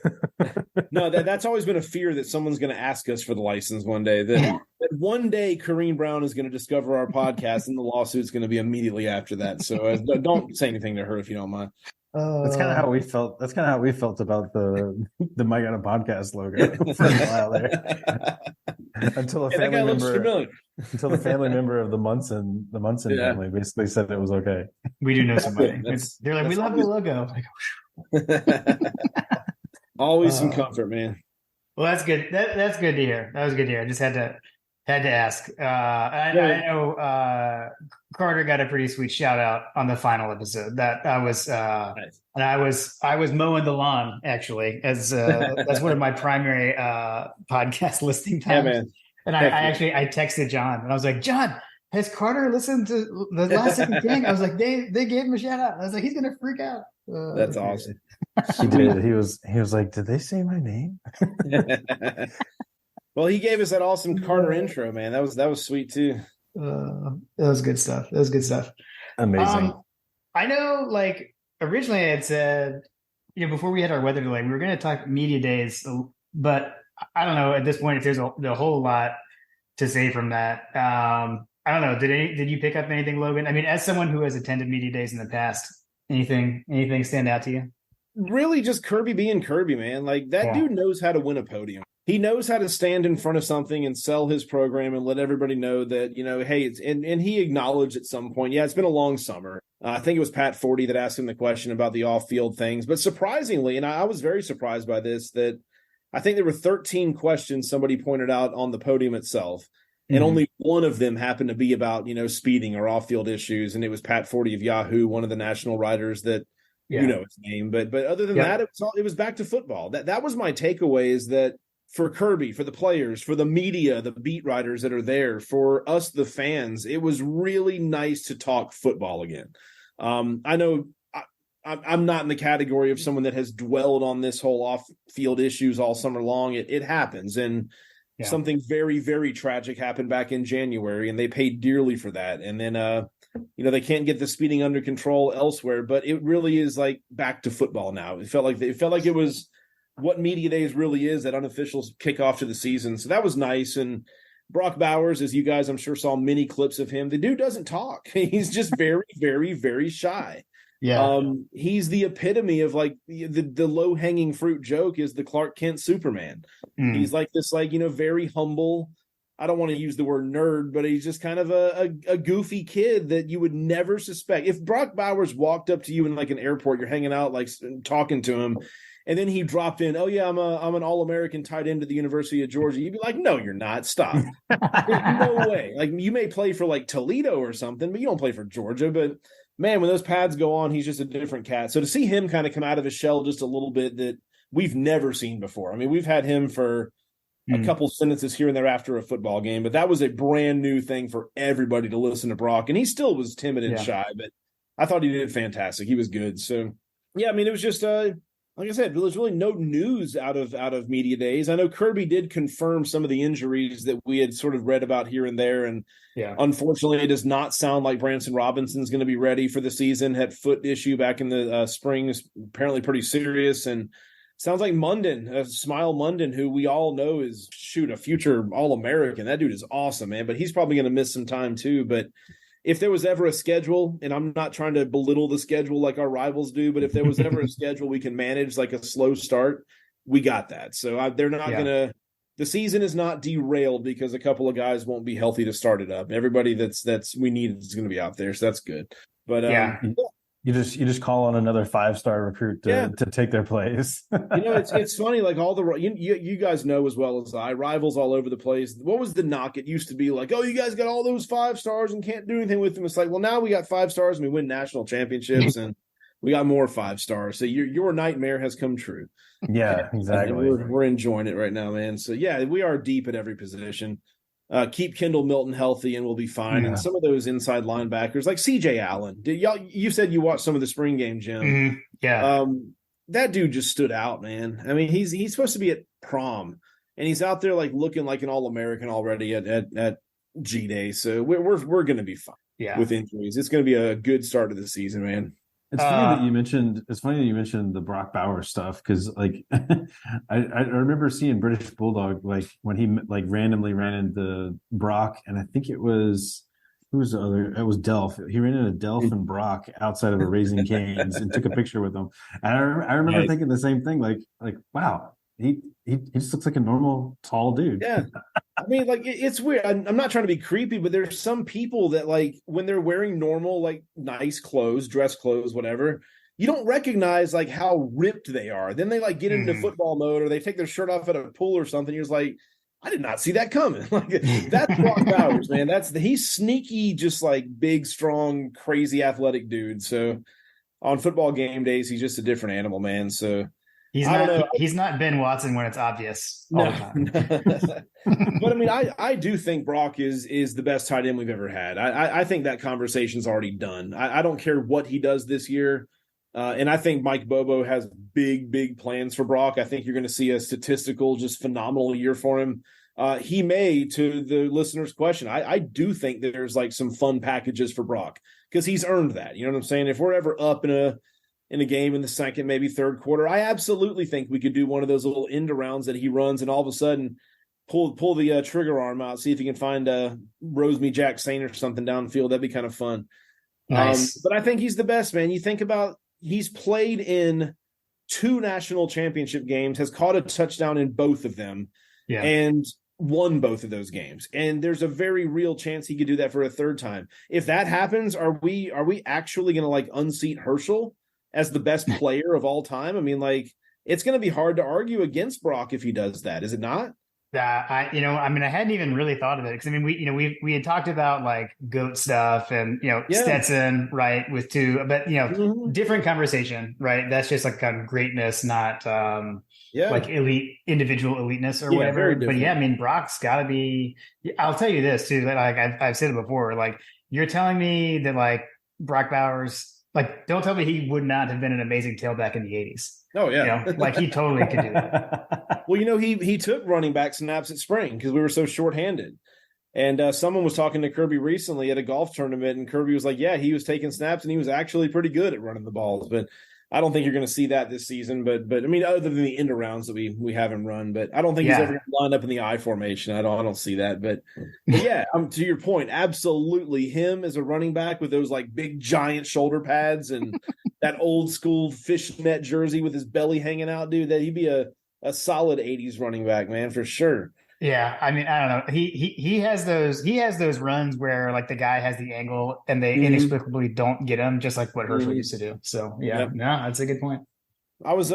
No, that's always been a fear that someone's going to ask us for the license one day. That one day Kareem Brown is going to discover our podcast, and the lawsuit's going to be immediately after that. So don't say anything to her if you don't mind. That's kind of how we felt. That's kind of how we felt about the My God Podcast logo for a while there. Until the family member of the Munson family basically said it was okay. We do know somebody. They're like, we love the logo. Always some comfort, man. Well, that's good. That's good to hear. That was good to hear. I just had to ask. I know Carter got a pretty sweet shout out on the final episode. That I was, nice. And I was mowing the lawn actually, as that's one of my primary podcast listening times. Yeah, man. And I texted John and I was like, John, has Carter listened to the last thing? I was like, they gave him a shout out. I was like, he's gonna freak out. That's awesome. He did. He was like, did they say my name? Well, he gave us that awesome Carter intro, man. That was sweet too. That was good stuff. Amazing. I know, like originally I had said, before we had our weather delay, we were going to talk media days, but I don't know at this point if there's a whole lot to say from that. I don't know. Did you pick up anything, Logan? I mean, as someone who has attended media days in the past, anything stand out to you? Really, just Kirby being Kirby, man. Like that dude knows how to win a podium. He knows how to stand in front of something and sell his program and let everybody know that, hey, and he acknowledged at some point, it's been a long summer. I think it was Pat Forty that asked him the question about the off-field things. But surprisingly, and I was very surprised by this, that I think there were 13 questions somebody pointed out on the podium itself. And only one of them happened to be about, speeding or off-field issues. And it was Pat Forty of Yahoo, one of the national writers that, his name. But other than that, it was back to football. That was my takeaway, is that for Kirby, for the players, for the media, the beat writers that are there, for us, the fans, it was really nice to talk football again. I know I'm not in the category of someone that has dwelled on this whole off-field issues all summer long. It happens. And something very, very tragic happened back in January, and they paid dearly for that. And then, they can't get the speeding under control elsewhere, but it really is like back to football now. It felt like it was what media days really is, that unofficial kickoff to the season. So that was nice. And Brock Bowers, as you guys, I'm sure, saw many clips of him. The dude doesn't talk. He's just very, very, very shy. Yeah. He's the epitome of like the low hanging fruit joke is the Clark Kent Superman. He's like this, very humble. I don't want to use the word nerd, but he's just kind of a goofy kid that you would never suspect. If Brock Bowers walked up to you in like an airport, you're hanging out, like talking to him, and then he dropped in, "Oh yeah, I'm an All-American tight end at the University of Georgia." You'd be like, "No, you're not. Stop. No way. Like you may play for like Toledo or something, but you don't play for Georgia." But man, when those pads go on, he's just a different cat. So to see him kind of come out of his shell just a little bit, that we've never seen before. I mean, we've had him for a couple sentences here and there after a football game, but that was a brand new thing for everybody to listen to Brock. And he still was timid and shy, but I thought he did fantastic. He was good. So yeah, I mean, it was just like I said, there was really no news out of media days. I know Kirby did confirm some of the injuries that we had sort of read about here and there. And unfortunately, it does not sound like Branson Robinson's going to be ready for the season. Had foot issue back in the spring, is apparently pretty serious. And sounds like Munden, Smile Munden, who we all know is, a future All-American. That dude is awesome, man. But he's probably going to miss some time too. But if there was ever a schedule, and I'm not trying to belittle the schedule like our rivals do, but if there was ever a schedule we can manage, like a slow start, we got that. So they're not going to the season is not derailed because a couple of guys won't be healthy to start it up. Everybody that's we need is going to be out there, so that's good. But you just call on another 5-star recruit to take their place. It's funny, like all the you guys know as well as I, rivals all over the place. What was the knock? It used to be like, oh, you guys got all those 5 stars and can't do anything with them. It's like, well, now we got 5 stars and we win national championships and we got more 5 stars. So your nightmare has come true. Yeah, exactly. We're enjoying it right now, man. So yeah, we are deep at every position. Keep Kendall Milton healthy and we'll be fine. Yeah. And some of those inside linebackers, like CJ Allen, you said you watched some of the spring game, Jim. Mm-hmm. Yeah. That dude just stood out, man. I mean, he's supposed to be at prom and he's out there like looking like an All-American already at G-Day. So we're going to be fine with injuries. It's going to be a good start to the season, man. It's funny that you mentioned the Brock Bowers stuff because like I remember seeing British Bulldog like when he like randomly ran into Brock and I think it was who was the other? It was Delph. He ran into Delph and Brock outside of a Raising Cane's and took a picture with them. And I remember thinking the same thing like wow, he just looks like a normal tall dude. Yeah. I mean, like, it's weird. I'm not trying to be creepy, but there's some people that, like, when they're wearing normal, like, nice clothes, dress clothes, whatever, you don't recognize, like, how ripped they are. Then they, like, get into football mode or they take their shirt off at a pool or something. You're just like, I did not see that coming. Like, that's Brock Bowers, man. He's sneaky, just, like, big, strong, crazy athletic dude. So on football game days, he's just a different animal, man. So he's not Ben Watson when it's obvious all the time. But I mean, I do think Brock is the best tight end we've ever had. I think that conversation's already done. I don't care what he does this year. And I think Mike Bobo has big plans for Brock. I think you're going to see a statistical, just phenomenal year for him. He may, to the listener's question, I do think there's like some fun packages for Brock because he's earned that. You know what I'm saying? If we're ever up in a game in the second, maybe third quarter, I absolutely think we could do one of those little end arounds that he runs and all of a sudden pull the trigger arm out, see if he can find Rosemy Jack Saint or something downfield. That'd be kind of fun. Nice. But I think he's the best, man. You think about he's played in 2 national championship games, has caught a touchdown in both of them, and won both of those games. And there's a very real chance he could do that for a third time. If that happens, are we actually going to like unseat Herschel as the best player of all time? I mean, like, it's going to be hard to argue against Brock if he does that, is it not? I hadn't even really thought of it because I mean, we had talked about like GOAT stuff and Stetson, right, with 2, but different conversation, right? That's just like kind of greatness, not like elite individual eliteness or whatever. But I mean, Brock's got to be. I'll tell you this too, like I've said it before. Like you're telling me that like Brock Bowers. Like, don't tell me he would not have been an amazing tailback in the 80s. Oh, yeah. Like, he totally could do that. Well, he took running back snaps at spring because we were so shorthanded. And someone was talking to Kirby recently at a golf tournament, and Kirby was like, yeah, he was taking snaps, and he was actually pretty good at running the balls. But I don't think you're going to see that this season. But I mean, other than the end arounds that we have him run, but I don't think he's ever going to line up in the I formation. I don't see that. But yeah, to your point, absolutely, him as a running back with those like big giant shoulder pads and that old school fishnet jersey with his belly hanging out, dude. That he'd be a solid 80s running back, man, for sure. Yeah, I mean, I don't know. He has those runs where like the guy has the angle and they inexplicably don't get him, just like what Herschel used to do. So no, that's a good point. I was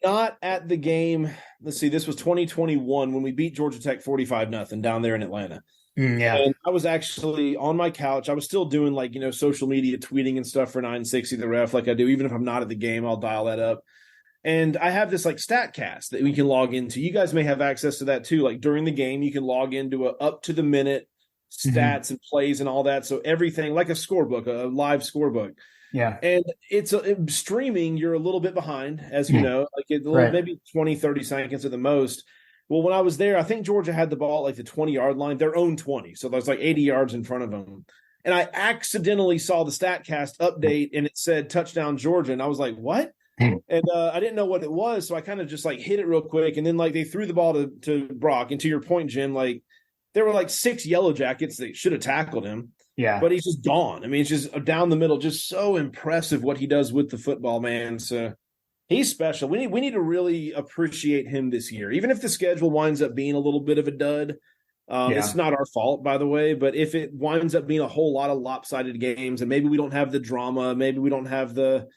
not at the game. Let's see, this was 2021 when we beat Georgia Tech 45-0 down there in Atlanta. And I was actually on my couch. I was still doing like social media tweeting and stuff for 960 the ref, like I do. Even if I'm not at the game, I'll dial that up. And I have this like StatCast that we can log into. You guys may have access to that too. Like during the game, you can log into a up to the minute stats and plays and all that. So everything like a scorebook, a live scorebook. Yeah. And it's streaming. You're a little bit behind, as you know, like maybe 20, 30 seconds at the most. Well, when I was there, I think Georgia had the ball at like the 20-yard line, their own 20. So there's like 80 yards in front of them. And I accidentally saw the StatCast update and it said touchdown Georgia. And I was like, what? And I didn't know what it was, so I kind of just like hit it real quick, and then like they threw the ball to Brock. And to your point, Jim, like there were like 6 Yellow Jackets that should have tackled him. Yeah, but he's just gone. I mean, it's just down the middle, just so impressive what he does with the football, man. So He's special. We need to really appreciate him this year, even if the schedule winds up being a little bit of a dud. It's not our fault, by the way, but if it winds up being a whole lot of lopsided games and maybe we don't have the drama, maybe we don't have the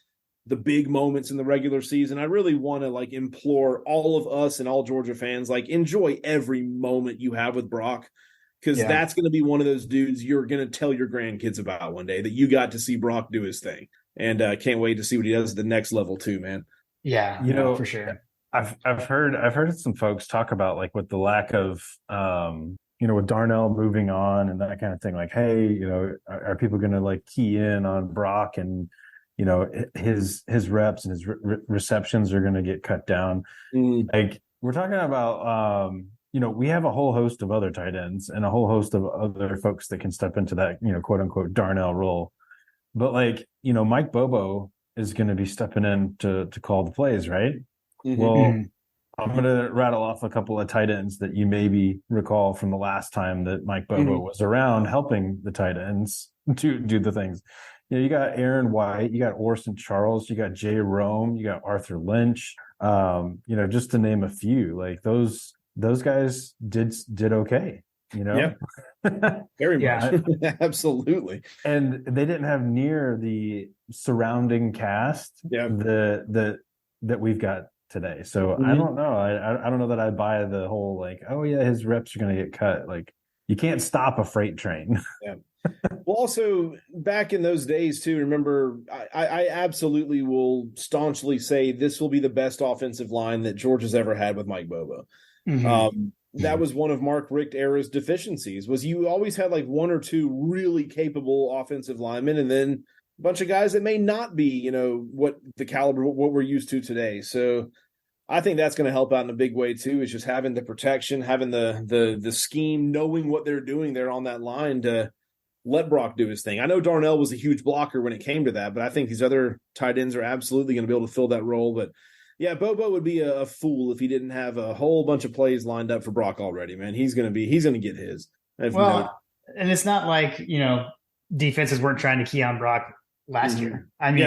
big moments in the regular season, I really want to like implore all of us and all Georgia fans, like enjoy every moment you have with Brock, because that's going to be one of those dudes you're going to tell your grandkids about one day, that you got to see Brock do his thing. And can't wait to see what he does at the next level too, man. Yeah, for sure. I've heard some folks talk about, like, with the lack of with Darnell moving on and that kind of thing, like, hey, are people going to like key in on Brock, and his reps and his receptions are going to get cut down. Like, we're talking about we have a whole host of other tight ends and a whole host of other folks that can step into that quote unquote Darnell role, but like Mike Bobo is going to be stepping in to call the plays, right? Well, I'm going to rattle off a couple of tight ends that you maybe recall from the last time that Mike Bobo was around helping the tight ends to do the things. You got Aaron White, you got Orson Charles, you got Jay Rome, you got Arthur Lynch, just to name a few. Like those guys did okay, Yeah, very much. Absolutely. And they didn't have near the surrounding cast that we've got today. So I don't know. I don't know that I buy the whole like, oh yeah, his reps are going to get cut. Like, you can't stop a freight train. Yeah. Well, also back in those days too, remember, I absolutely will staunchly say this will be the best offensive line that Georgia's ever had with Mike Bobo. That was one of Mark Richt era's deficiencies, was you always had like one or two really capable offensive linemen, and then a bunch of guys that may not be, what the caliber, what we're used to today. So I think that's going to help out in a big way too, is just having the protection, having the scheme, knowing what they're doing there on that line to let Brock do his thing. I know Darnell was a huge blocker when it came to that, but I think these other tight ends are absolutely going to be able to fill that role. But yeah, Bobo would be a fool if he didn't have a whole bunch of plays lined up for Brock already, man. He's going to get his. Well, and it's not like, defenses weren't trying to key on Brock last year. I mean,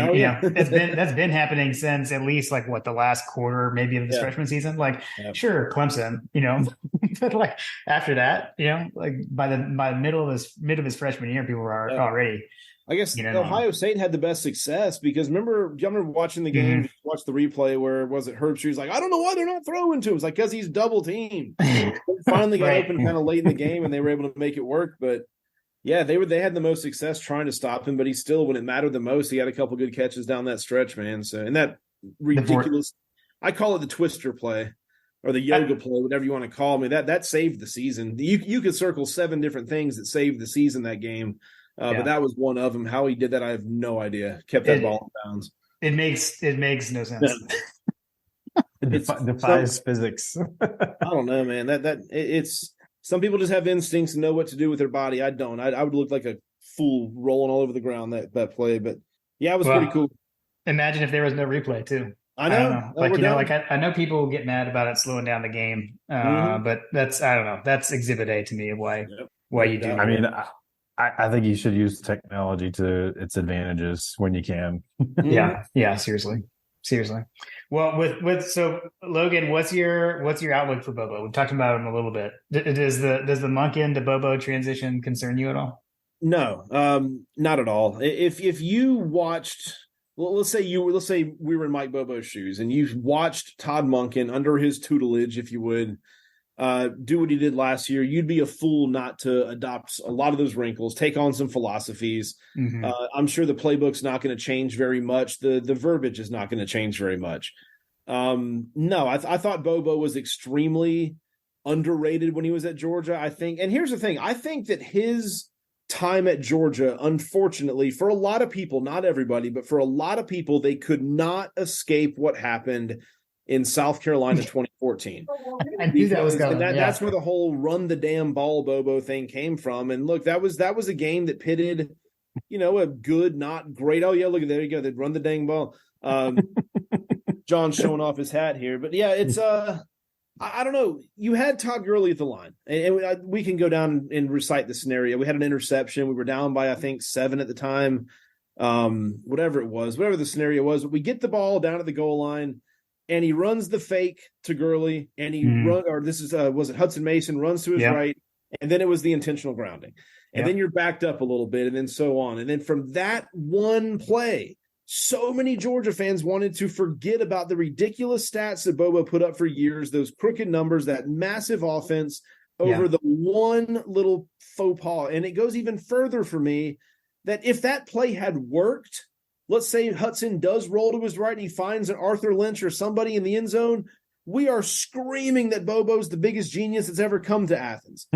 that's been happening since at least like the last quarter, maybe of the freshman season. Like, sure, Clemson, but like after that, like by the middle of his freshman year, people were already. I guess Ohio State had the best success because remember watching the game, watch the replay where was it Herb Shrew's like, I don't know why they're not throwing to him. It's like, because he's double teamed. Finally got open kind of late in the game and they were able to make it work. But yeah, they had the most success trying to stop him, but he still, when it mattered the most, he had a couple good catches down that stretch, man. So, and that ridiculous, I call it the twister play or the yoga play, whatever you want to call me. That saved the season. You could circle 7 different things that saved the season that game. But that was one of them. How he did that, I have no idea. Kept that ball in bounds. It makes no sense. It defies physics. I don't know, man. It's some people just have instincts and know what to do with their body. I don't. I would look like a fool rolling all over the ground that play. But yeah, it was pretty cool. Imagine if there was no replay too. I know. I know people get mad about it slowing down the game. But I don't know. That's exhibit A to me of why you do. I mean, I think you should use technology to its advantages when you can. Yeah. Seriously. Well, so Logan, what's your outlook for Bobo? We've talked about him a little bit. Does the Monken to Bobo transition concern you at all? No, not at all. If you watched, well, let's say we were in Mike Bobo's shoes and you watched Todd Monken under his tutelage, if you would, do what he did last year, you'd be a fool not to adopt a lot of those wrinkles, take on some philosophies. I'm sure the playbook's not going to change very much. The verbiage is not going to change very much. No, I thought Bobo was extremely underrated when he was at Georgia, I think. And here's the thing. I think that his time at Georgia, unfortunately, for a lot of people, not everybody, but for a lot of people, they could not escape what happened in South Carolina 2014. I knew that was going. That's where the whole run the damn ball Bobo thing came from. And look, that was a game that pitted, a good, not great. Oh yeah, look, there you go. They'd run the dang ball. John's showing off his hat here, but yeah, it's I don't know. You had Todd Gurley at the line, and we can go down and recite the scenario. We had an interception. We were down by I think 7 at the time. whatever it was, whatever the scenario was. But we get the ball down at the goal line, and he runs the fake to Gurley, and he was it Hudson Mason runs to his right, and then it was the intentional grounding. And then you're backed up a little bit, and then so on. And then from that one play, so many Georgia fans wanted to forget about the ridiculous stats that Bobo put up for years, those crooked numbers, that massive offense over the one little faux pas. And it goes even further for me that if that play had worked, let's say Hudson does roll to his right and he finds an Arthur Lynch or somebody in the end zone, we are screaming that Bobo's the biggest genius that's ever come to Athens.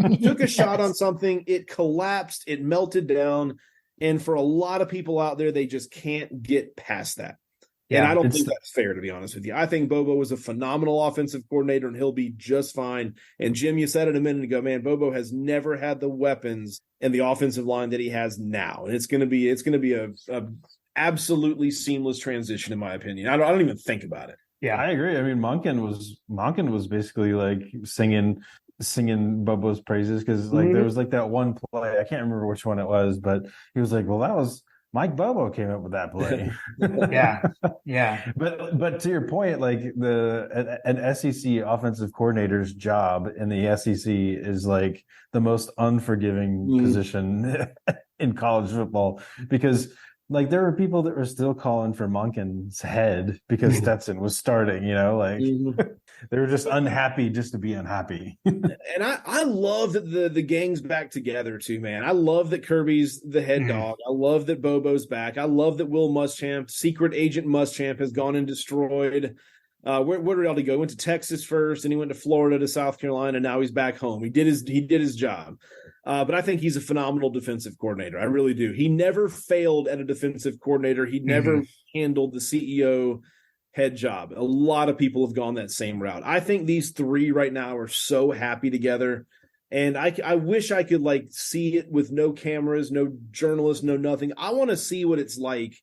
He took a shot on something, it collapsed, it melted down. And for a lot of people out there, they just can't get past that. And I don't think that's fair, to be honest with you. I think Bobo was a phenomenal offensive coordinator, and he'll be just fine. And Jim, you said it a minute ago, man, Bobo has never had the weapons and the offensive line that he has now. And it's going to be a absolutely seamless transition, in my opinion. I don't even think about it. Yeah, I agree. I mean, Monken was basically like singing Bobo's praises, because like there was like that one play, I can't remember which one it was, but he was like, well, that was Mike Bobo came up with that play. Yeah. But to your point, like an SEC offensive coordinator's job in the SEC is like the most unforgiving position in college football, because like there were people that were still calling for Monken's head because Stetson was starting, like they were just unhappy just to be unhappy. And I love that the gang's back together too, man. I love that Kirby's the head dog. I love that Bobo's back. I love that Will Muschamp, secret agent Muschamp, has gone and destroyed. Where did he go? He went to Texas first, and he went to Florida to South Carolina. And now he's back home. He did his job. But I think he's a phenomenal defensive coordinator. I really do. He never failed at a defensive coordinator. He never handled the CEO head job. A lot of people have gone that same route. I think these three right now are so happy together. And I wish I could like see it with no cameras, no journalists, no nothing. I want to see what it's like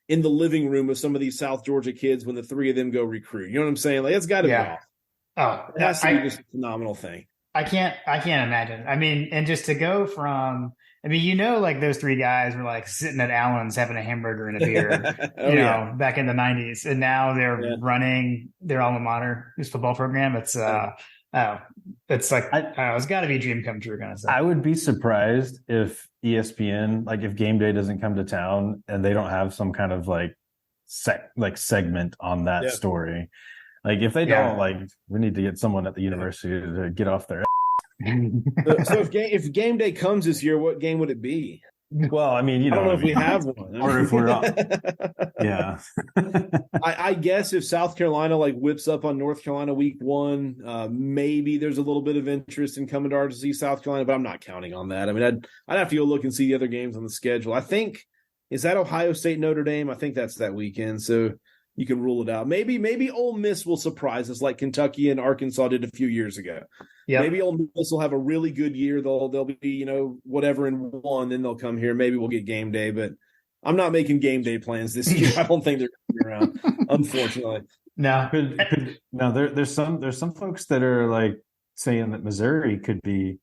in the living room of some of these South Georgia kids when the three of them go recruit. You know what I'm saying? Like, it's got to be off. Oh, it has to be just a phenomenal thing. I can't imagine. I mean, and just to go from, like those three guys were like sitting at Allen's having a hamburger and a beer, back in the 90s. And now they're running their alma mater, this football program. It's, it's like, it's got to be a dream come true kind of stuff. I would be surprised if ESPN, like if game day doesn't come to town and they don't have some kind of like segment on that story. Like if they don't, like we need to get someone at the university to get off their ass. So if game day comes this year, what game would it be? Well, I mean, I don't know if we have one, or if we're on. Yeah. I guess if South Carolina like whips up on North Carolina week 1, maybe there's a little bit of interest in coming to RGC South Carolina, but I'm not counting on that. I mean, I'd have to go look and see the other games on the schedule. I think, is that Ohio State Notre Dame? I think that's that weekend. So you can rule it out. Maybe Ole Miss will surprise us like Kentucky and Arkansas did a few years ago. Yeah. Maybe Ole Miss will have a really good year. They'll be, whatever in 1, then they'll come here. Maybe we'll get game day, but I'm not making game day plans this year. I don't think they're coming around, unfortunately. No. There's some folks that are like saying that Missouri could be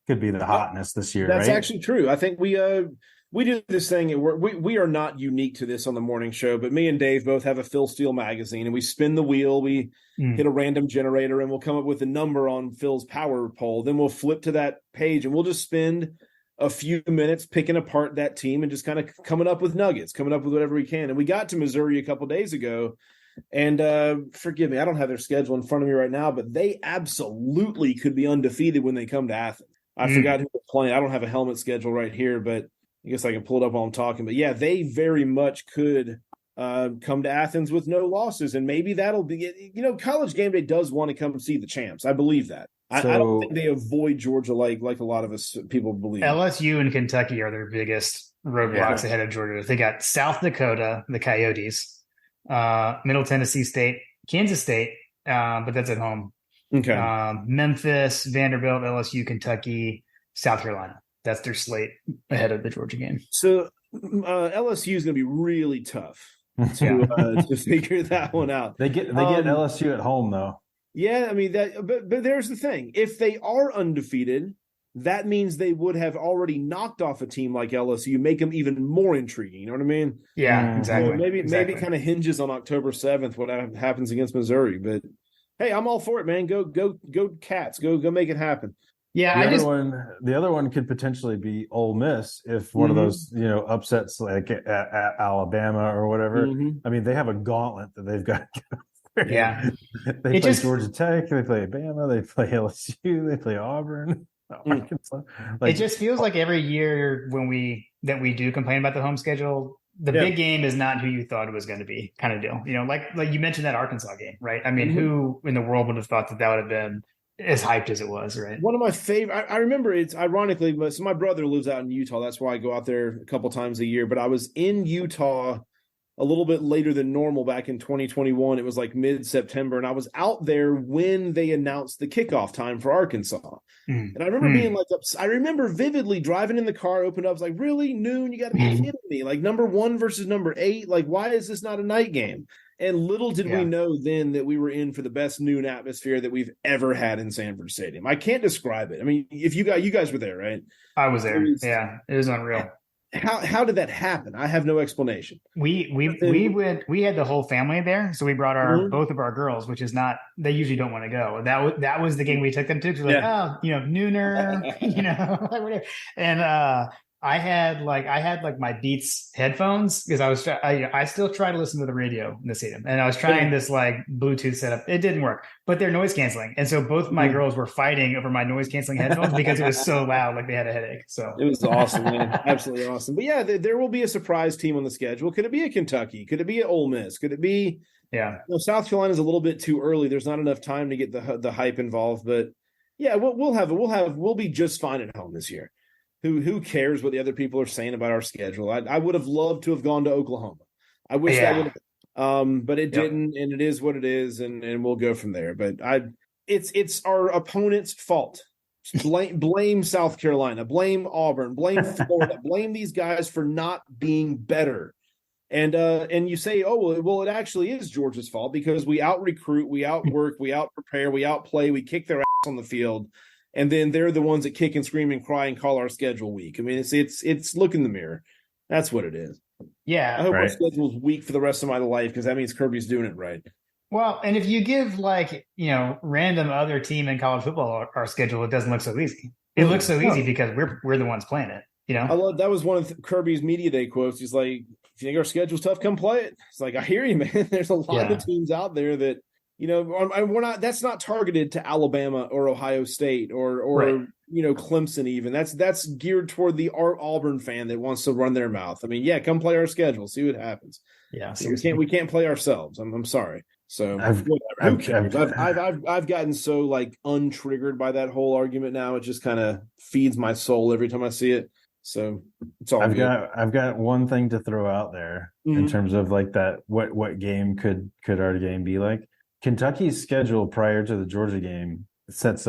the hotness this year. That's right? actually true. I think we do this thing at work. We are not unique to this on the morning show, but me and Dave both have a Phil Steele magazine, and we spin the wheel. We hit a random generator, and we'll come up with a number on Phil's power poll. Then we'll flip to that page, and we'll just spend a few minutes picking apart that team and just kind of coming up with nuggets, coming up with whatever we can. And we got to Missouri a couple of days ago, and forgive me, I don't have their schedule in front of me right now, but they absolutely could be undefeated when they come to Athens. I forgot who they're playing. I don't have a helmet schedule right here, but I guess I can pull it up while I'm talking. But yeah, they very much could come to Athens with no losses. And maybe that'll be, College Game Day does want to come see the champs. I believe that. I don't think they avoid Georgia like a lot of us people believe. LSU and Kentucky are their biggest roadblocks ahead of Georgia. They got South Dakota, the Coyotes, Middle Tennessee State, Kansas State, but that's at home. Okay. Memphis, Vanderbilt, LSU, Kentucky, South Carolina. That's their slate ahead of the Georgia game. So LSU is going to be really tough to figure that one out. They get LSU at home though. Yeah, I mean but there's the thing. If they are undefeated, that means they would have already knocked off a team like LSU, make them even more intriguing. You know what I mean? Yeah, exactly. So maybe exactly. kind of hinges on October 7th what happens against Missouri. But hey, I'm all for it, man. Go Cats. Go make it happen. Yeah, the other one could potentially be Ole Miss if one of those, upsets like at Alabama or whatever. I mean, they have a gauntlet that they've got. Yeah. They play Georgia Tech, they play Alabama, they play LSU, they play Auburn. Arkansas. It just feels like every year when we do complain about the home schedule, the big game is not who you thought it was going to be, kind of deal. Like you mentioned that Arkansas game, right? I mean, who in the world would have thought that would have been as hyped as it was, right? One of my favorite. I remember it's ironically, but so my brother lives out in Utah. That's why I go out there a couple times a year. But I was in Utah a little bit later than normal back in 2021. It was like mid-September, and I was out there when they announced the kickoff time for Arkansas. And I remember being like, I remember vividly driving in the car, opened up, I was like, really, noon? You got to be kidding me. Like number 1 versus number 8? Like, why is this not a night game? And little did we know then that we were in for the best noon atmosphere that we've ever had in Sanford Stadium. I can't describe it. I mean, if you guys were there, right? I was there. It was unreal. How did that happen? I have no explanation. We had the whole family there, so we brought both of our girls, which is not, they usually don't want to go. That was the game we took them to. Like, nooner, like whatever. And I had my Beats headphones because I still try to listen to the radio in the stadium, and I was trying this like Bluetooth setup. It didn't work, but they're noise canceling, and so both my girls were fighting over my noise canceling headphones because it was so loud, like they had a headache. So it was awesome, man, absolutely awesome. But yeah, there will be a surprise team on the schedule. Could it be a Kentucky? Could it be an Ole Miss? Could it be? Yeah, South Carolina's a little bit too early. There's not enough time to get the hype involved, but yeah, we'll be just fine at home this year. Who cares what the other people are saying about our schedule? I would have loved to have gone to Oklahoma. I wish that would have, but it didn't, and it is what it is, and we'll go from there. But it's our opponent's fault. Blame South Carolina, blame Auburn, blame Florida, blame these guys for not being better. And you say, oh well, it actually is Georgia's fault because we out recruit, we outwork, we out prepare, we outplay, we kick their ass on the field. And then they're the ones that kick and scream and cry and call our schedule weak. I mean, it's look in the mirror. That's what it is. Yeah. I hope our schedule's weak for the rest of my life because that means Kirby's doing it right. Well, and if you give random other team in college football our schedule, it doesn't look so easy. It looks so easy because we're the ones playing it. I love that was one of Kirby's media day quotes. He's like, if you think our schedule's tough, come play it. It's like, I hear you, man. There's a lot of teams out there that we're not. That's not targeted to Alabama or Ohio State or Clemson. Even that's geared toward the Auburn fan that wants to run their mouth. I mean, come play our schedule, see what happens. Yeah, we can't play ourselves. I'm sorry. So who cares? I've gotten so like untriggered by that whole argument now. It just kind of feeds my soul every time I see it. So it's all good. I've got one thing to throw out there in terms of like that. What game could our game be like? Kentucky's schedule prior to the Georgia game sets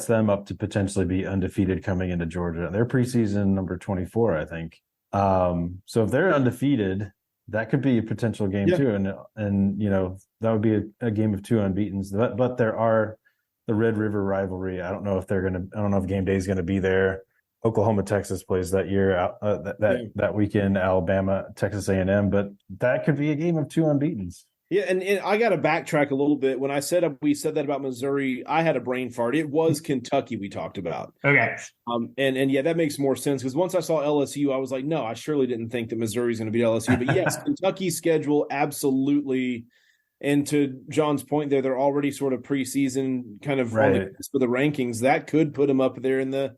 them up to potentially be undefeated coming into Georgia. They're preseason number 24, I think. So if they're undefeated, that could be a potential game too. And that would be a game of 2 unbeatens. But there are the Red River rivalry. I don't know if game day is going to be there. Oklahoma, Texas plays that year, that weekend, Alabama, Texas A&M, but that could be a game of 2 unbeatens. Yeah, and I got to backtrack a little bit. When we said that about Missouri, I had a brain fart. It was Kentucky we talked about. Okay. And that makes more sense because once I saw LSU, I was like, no, I surely didn't think that Missouri's going to beat LSU. But yes, Kentucky's schedule absolutely. And to John's point there, they're already sort of preseason kind of on the cusp of the rankings. That could put them up there in the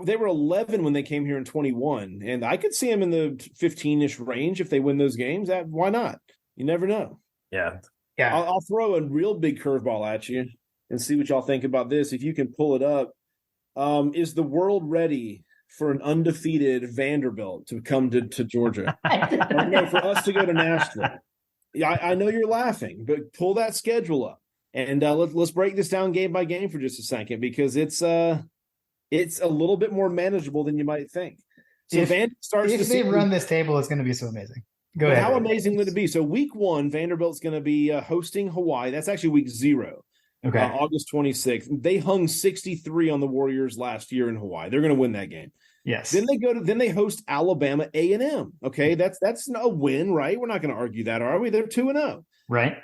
they were 11 when they came here in 21, and I could see them in the 15-ish range if they win those games. Why not? You never know. Yeah. I'll throw a real big curveball at you and see what y'all think about this. If you can pull it up, is the world ready for an undefeated Vanderbilt to come to Georgia? No, for us to go to Nashville. Yeah, I know you're laughing, but pull that schedule up and let's break this down game by game for just a second because it's a little bit more manageable than you might think. So if they run this table, it's going to be so amazing. Go ahead. How amazing would it be? So week 1, Vanderbilt's going to be hosting Hawaii. That's actually week 0. Okay. August 26th. They hung 63 on the Warriors last year in Hawaii. They're going to win that game. Yes. Then they host Alabama A&M. Okay, that's a win, right? We're not going to argue that, are we? They're 2-0. Right.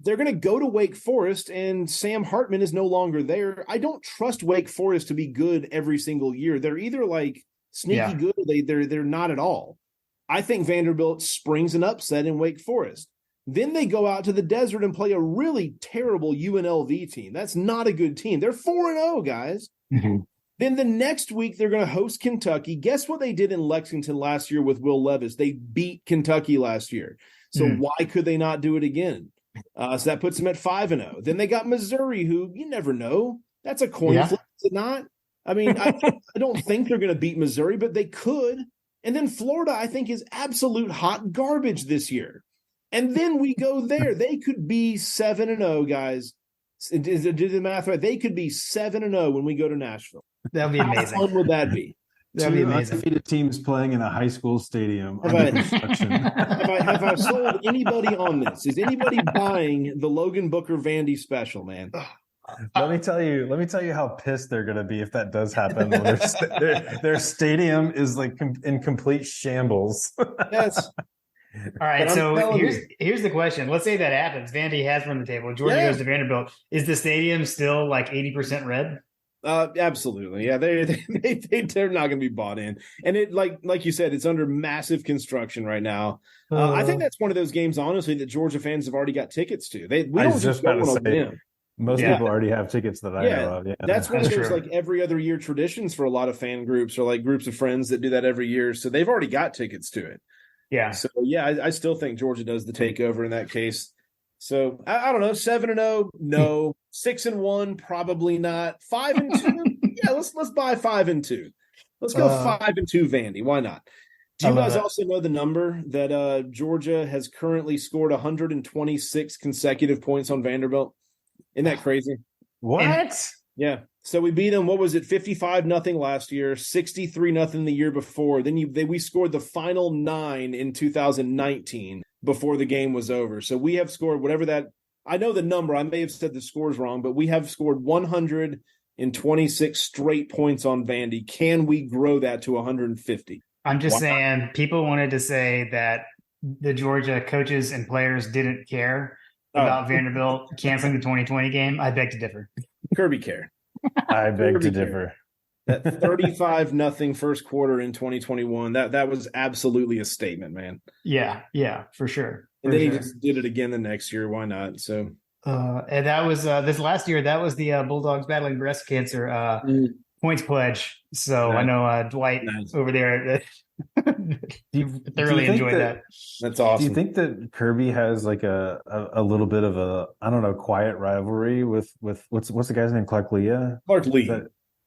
They're going to go to Wake Forest, and Sam Hartman is no longer there. I don't trust Wake Forest to be good every single year. They're either like sneaky good, or they're not at all. I think Vanderbilt springs an upset in Wake Forest. Then they go out to the desert and play a really terrible UNLV team. That's not a good team. They're 4-0, guys. Mm-hmm. Then the next week, they're going to host Kentucky. Guess what they did in Lexington last year with Will Levis? They beat Kentucky last year. So why could they not do it again? So that puts them at 5-0. Then they got Missouri, who you never know. That's a coin flip, is it not? I mean, I don't think they're going to beat Missouri, but they could. And then Florida, I think, is absolute hot garbage this year. And then we go there. They could be 7-0, guys. Did the math right? They could be 7-0 when we go to Nashville. That would be amazing. How fun would that be? That would be amazing. Undefeated teams playing in a high school stadium. Have I sold anybody on this? Is anybody buying the Logan Booker Vandy special, man? Let me tell you how pissed they're going to be if that does happen. When their stadium is like in complete shambles. Yes. All right, so here's the question. Let's say that happens. Vandy has run the table. Georgia goes to Vanderbilt. Is the stadium still like 80% red? Absolutely. Yeah, they're not going to be bought in. And it like you said, it's under massive construction right now. I think that's one of those games, honestly, that Georgia fans have already got tickets to. We don't just go on a whim. Most people already have tickets that I know of. Yeah, that's one of those like every other year traditions for a lot of fan groups or like groups of friends that do that every year. So they've already got tickets to it. Yeah. So I still think Georgia does the takeover in that case. So I don't know, 7-0, no. 6-1, probably not. 5-2, yeah. Let's buy 5-2. Let's go 5-2, Vandy. Why not? Do you guys also know the number that Georgia has currently scored 126 consecutive points on Vanderbilt? Isn't that crazy? What? Yeah. So we beat them. What was it? 55-0 last year, 63-0 the year before. Then we scored the final 9 in 2019 before the game was over. So we have scored whatever that. I know the number. I may have said the scores wrong, but we have scored 126 straight points on Vandy. Can we grow that to 150? I'm just saying. People wanted to say that the Georgia coaches and players didn't care about Vanderbilt canceling the 2020 game. I beg to differ. Kirby cared. I beg to differ. That 35-0 first quarter in 2021, that was absolutely a statement, man. Yeah, for sure. And then he just did it again the next year. Why not? So, and that was this last year. That was the Bulldogs battling breast cancer points pledge. So I know Dwight over there thoroughly enjoyed that. That's awesome. Do you think that Kirby has like a little bit of a, I don't know, quiet rivalry with what's the guy's name? Clark Lee.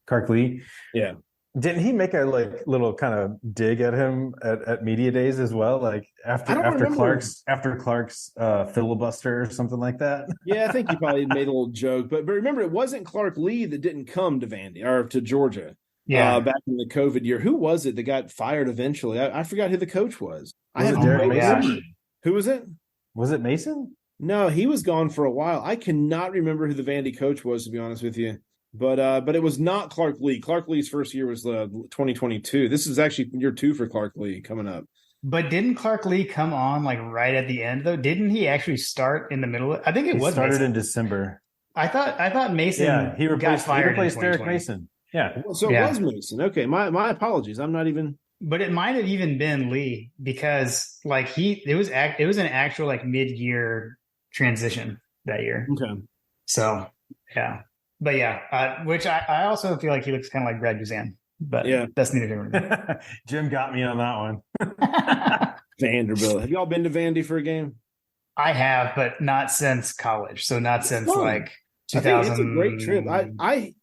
Clark Lee. Yeah. Didn't he make a like little kind of dig at him at media days as well? Like after Clark's filibuster or something like that. Yeah, I think he probably made a little joke, but remember, it wasn't Clark Lee that didn't come to Vandy or to Georgia. Yeah, back in the COVID year. Who was it that got fired eventually? I forgot who the coach was. Was it Derek Mason? Who was it? Was it Mason? No, he was gone for a while. I cannot remember who the Vandy coach was, to be honest with you. But it was not Clark Lee. Clark Lee's first year was 2022. This is actually year 2 for Clark Lee coming up. But didn't Clark Lee come on like right at the end though? Didn't he actually start in the middle? I think he started Mason. In December. I thought Mason. Yeah, he replaced Derek Mason. Yeah. So it was Mason. Okay, my apologies. I'm not even. But it might have even been Lee because like it was an actual like mid-year transition that year. Okay. So yeah. But yeah, which I also feel like he looks kind of like Brad Guzan. But yeah, that's neither here nor there. Jim got me on that one. Vanderbilt. Have y'all been to Vandy for a game? I have, but not since college. So not since like 2000. It's a great trip. I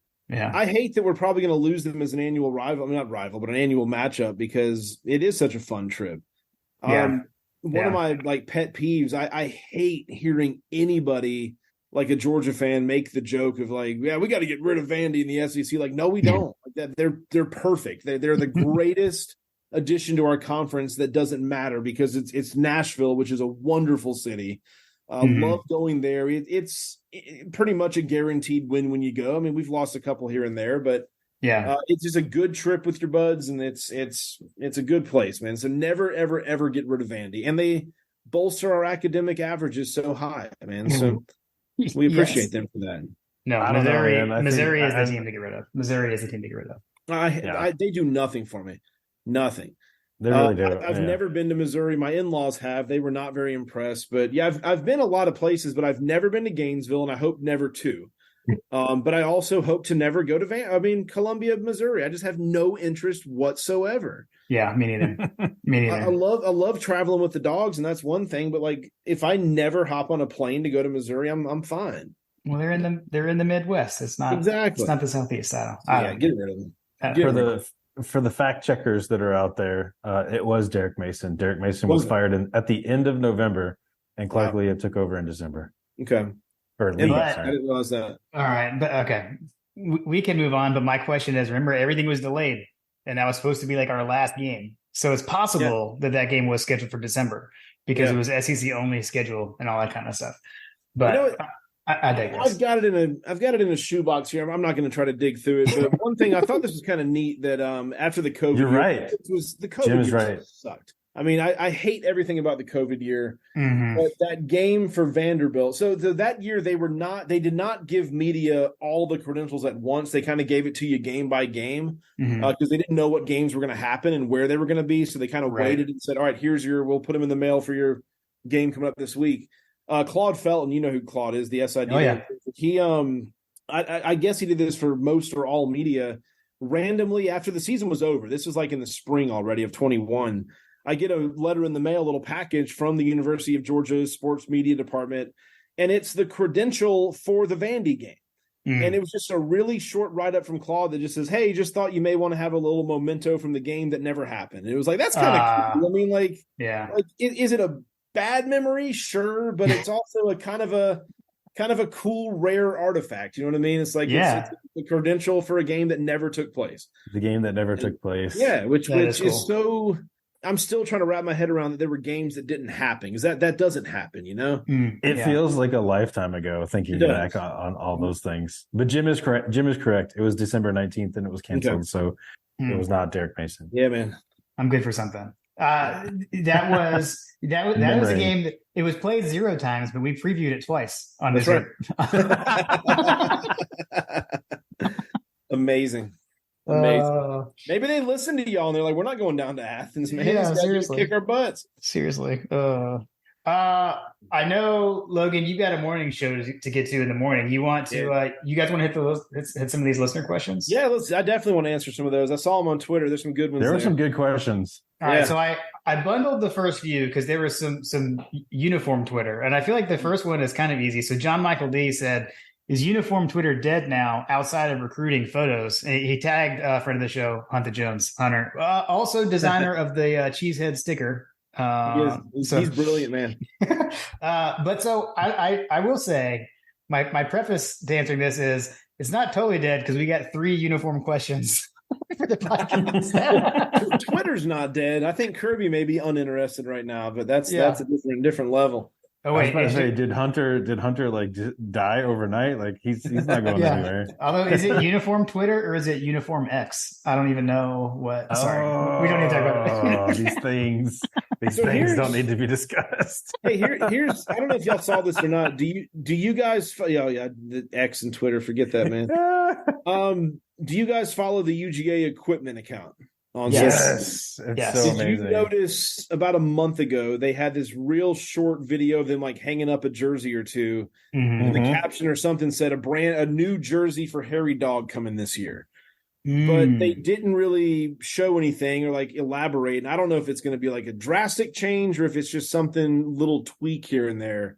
hate that we're probably going to lose them as an annual rival. I mean, not rival, but an annual matchup because it is such a fun trip. One of my like pet peeves, I hate hearing anybody like a Georgia fan make the joke of like, yeah, we got to get rid of Vandy in the SEC. Like, no, we don't. Like that, they're perfect. They're the greatest addition to our conference that doesn't matter because it's Nashville, which is a wonderful city. Love going there. It's pretty much a guaranteed win when you go. I mean, we've lost a couple here and there, but it's just a good trip with your buds, and it's a good place, man. So never, ever, ever get rid of Vandy, and they bolster our academic averages so high, man. So we appreciate them for that. No, Missouri is the team to get rid of. Missouri is the team to get rid of. They do nothing for me. Nothing. They really do. I've never been to Missouri. My in-laws have. They were not very impressed. But yeah, I've been a lot of places, but I've never been to Gainesville, and I hope never to. But I also hope to never go to Columbia, Missouri. I just have no interest whatsoever. Yeah, me neither. Me neither. I love traveling with the dogs, and that's one thing. But like, if I never hop on a plane to go to Missouri, I'm fine. Well, they're in the Midwest. It's not exactly. It's not the Southeast. I don't get rid of them. For the fact checkers that are out there, it was Derek Mason. Derek Mason was fired at the end of November, and Clark Leah took over in December. Okay. I didn't realize that. All right, but okay, we can move on. But my question is: remember, everything was delayed, and that was supposed to be like our last game. So it's possible that game was scheduled for December because it was SEC only schedule and all that kind of stuff. But I digress. I've got it in a shoebox here. I'm not going to try to dig through it. But one thing I thought this was kind of neat that after the COVID, you're right. The COVID Jim is year right. Sucked. I mean, I hate everything about the COVID year, but that game for Vanderbilt. So that year they did not give media all the credentials at once. They kind of gave it to you game by game because they didn't know what games were going to happen and where they were going to be. So they kind of waited and said, all right, we'll put them in the mail for your game coming up this week. Claude Felton, you know who Claude is, the SID. Oh, yeah. He, I guess he did this for most or all media randomly after the season was over. This was like in the spring already of 21. I get a letter in the mail, a little package from the University of Georgia sports media department, and it's the credential for the Vandy game. And it was just a really short write-up from Claude that just says, hey, just thought you may want to have a little memento from the game that never happened. And it was like, that's kind of cool. I mean, like, is it a bad memory? Sure, but it's also a kind of a cool, rare artifact. You know what I mean? It's like it's a credential for a game that never took place. The game that never took place. Yeah, which cool. is so. I'm still trying to wrap my head around that there were games that didn't happen because that doesn't happen, you know? It feels like a lifetime ago thinking back on all those things. But Jim is correct. It was December 19th and it was canceled. So it was not Derek Mason. Yeah, man. I'm good for something. That was a game that it was played 0 times, but we previewed it twice on this. Right. Amazing. Maybe they listened to y'all and they're like, we're not going down to Athens, man. Yeah, seriously. Kick our butts. Seriously. I know, Logan, you got a morning show to get to in the morning. You want to? You guys want to hit some of these listener questions? Yeah, I definitely want to answer some of those. I saw them on Twitter. There's some good ones. There were some good questions. All right, so I bundled the first few because there was some uniform Twitter, and I feel like the first one is kind of easy. So John Michael D said, "Is uniform Twitter dead now outside of recruiting photos?" And he tagged a friend of the show, Hunter, also designer of the Cheesehead sticker. He's brilliant, man. But so I will say my preface to answering this is it's not totally dead because we got 3 uniform questions for the podcast. Twitter's not dead. I think Kirby may be uninterested right now, but that's a different level. Oh wait, I was about to say, did Hunter like die overnight? Like he's not going anywhere. Although, is it uniform Twitter or is it uniform X? I don't even know what. Sorry, we don't need to talk about it. These things don't need to be discussed. Hey, here's I don't know if y'all saw this or not. Do you guys? The X and Twitter, forget that, man. Do you guys follow the UGA equipment account? Yes. It's so amazing. Did you notice about a month ago they had this real short video of them like hanging up a jersey or two, and the caption or something said a new jersey for Harry Dog coming this year, but they didn't really show anything or like elaborate. And I don't know if it's going to be like a drastic change or if it's just something little tweak here and there.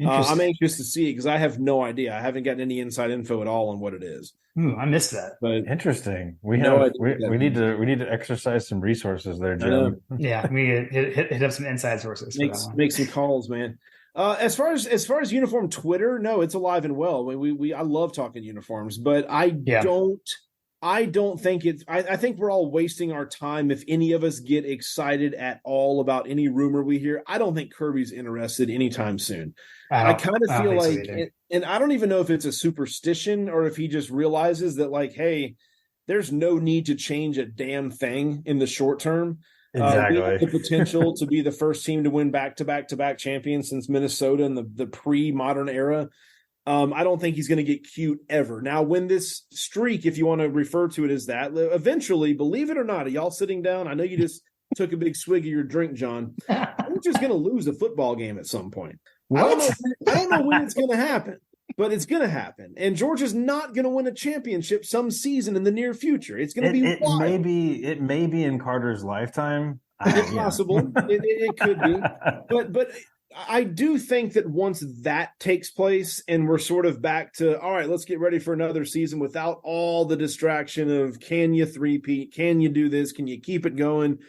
I'm anxious to see it because I have no idea. I haven't gotten any inside info at all on what it is. I missed that. But interesting. We need to exercise some resources there, Jim. Yeah, we hit up some inside sources. Make some calls, man. As far as uniform Twitter, no, it's alive and well. I love talking uniforms, but I I don't think I think we're all wasting our time if any of us get excited at all about any rumor we hear. I don't think Kirby's interested anytime soon. I kind of feel like, and I don't even know if it's a superstition or if he just realizes that, like, hey, there's no need to change a damn thing in the short term. Exactly. We have the potential to be the first team to win back-to-back champions since Minnesota in the pre-modern era. I don't think he's going to get cute ever. Now, when this streak, if you want to refer to it as that, eventually, believe it or not, are y'all sitting down? I know you just took a big swig of your drink, John. We're just going to lose a football game at some point. I don't know when it's going to happen, but it's going to happen. And Georgia's not going to win a championship some season in the near future. It's going to be wild. It may be in Carter's lifetime. It's possible. It could be. But I do think that once that takes place and we're sort of back to, all right, let's get ready for another season without all the distraction of, can you three-peat? Can you do this? Can you keep it going?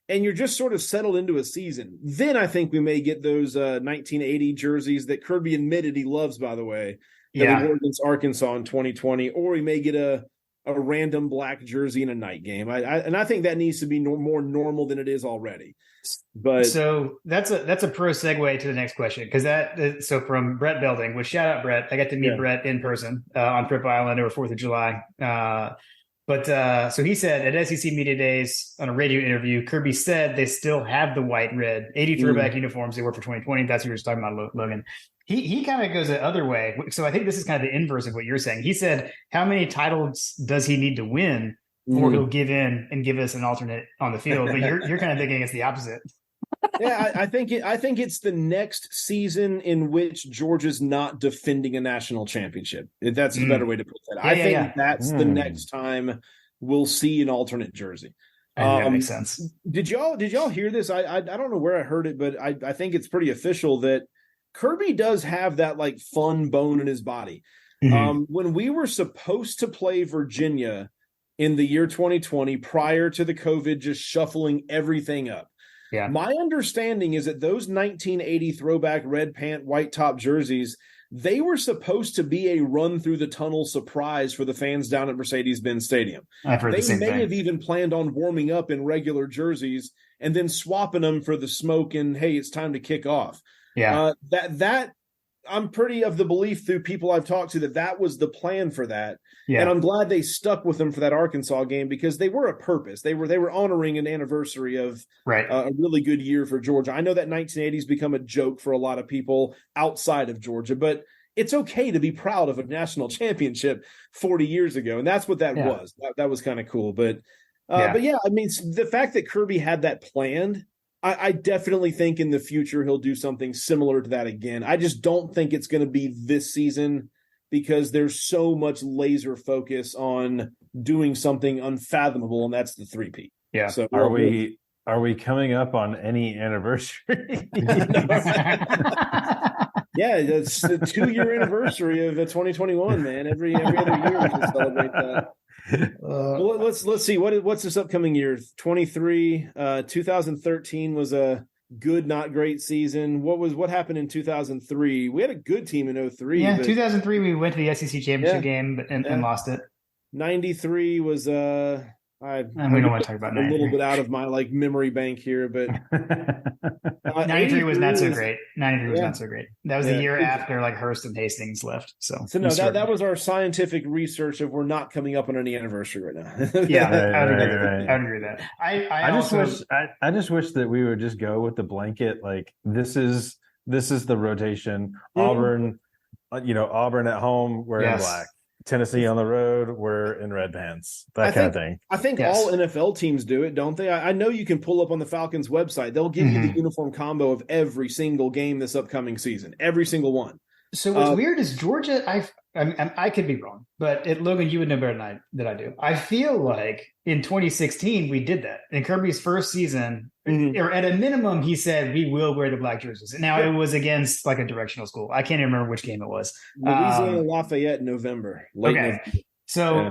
And you're just sort of settled into a season. Then I think we may get those 1980 jerseys that Kirby admitted he loves, by the way, that we wore against Arkansas in 2020, or we may get a random black jersey in a night game. I think that needs to be more normal than it is already. But so that's a pro segue to the next question, because so from Brett Belding, which shout out Brett, I got to meet Brett in person on Fripp Island over 4th of July. So he said at SEC Media Days on a radio interview, Kirby said they still have the white red 80 throwback uniforms they wore for 2020. That's what you were just talking about, Logan. He kind of goes the other way. So I think this is kind of the inverse of what you're saying. He said, how many titles does he need to win or he'll give in and give us an alternate on the field? But you're kind of thinking it's the opposite. Yeah, I think it's the next season in which Georgia's not defending a national championship. That's a better way to put that. I think that's the next time we'll see an alternate jersey. That makes sense. Did y'all hear this? I don't know where I heard it, but I think it's pretty official that Kirby does have that like fun bone in his body. When we were supposed to play Virginia in the year 2020, prior to the COVID just shuffling everything up, my understanding is that those 1980 throwback red pant, white top jerseys, they were supposed to be a run through the tunnel surprise for the fans down at Mercedes-Benz Stadium. I've heard the same thing. They may have even planned on warming up in regular jerseys and then swapping them for the smoke and, hey, it's time to kick off. That I'm pretty of the belief through people I've talked to that was the plan for that. And I'm glad they stuck with them for that Arkansas game because they were a purpose. They were honoring an anniversary of a really good year for Georgia. I know that 1980's become a joke for a lot of people outside of Georgia, but it's okay to be proud of a national championship 40 years ago. And that's what that was. That was kind of cool. But yeah, I mean, the fact that Kirby had that planned, I definitely think in the future he'll do something similar to that again. I just don't think it's going to be this season because there's so much laser focus on doing something unfathomable, and that's the three-peat. Yeah. So are we coming up on any anniversary? Yeah, it's the 2-year anniversary of 2021, man. Every other year we can celebrate that. Well, let's see what's this upcoming year. 23 2013 was a good not great season. What happened in 2003? We had a good team in 03. Yeah, 2003 we went to the SEC championship game and lost it. 93 was we don't want to talk about 93. A little bit out of my memory bank here, but 93 was not so great. 93 was not so great. That was the year after Hurst and Hastings left. So no, that was our scientific research of we're not coming up on any anniversary right now. I would agree with that. I just wish that we would just go with the blanket. This is the rotation. Auburn, Auburn at home, we're in black. Tennessee on the road, we're in red pants. Kind of thing. I think all NFL teams do it, don't they? I know you can pull up on the Falcons website. They'll give you the uniform combo of every single game this upcoming season. Every single one. So what's weird is Georgia, I could be wrong, but Logan, you would know better than I do. I feel like in 2016, we did that. In Kirby's first season, or at a minimum, he said, we will wear the black jerseys. Now, it was against a directional school. I can't even remember which game it was. Louisiana Lafayette in November. November. So,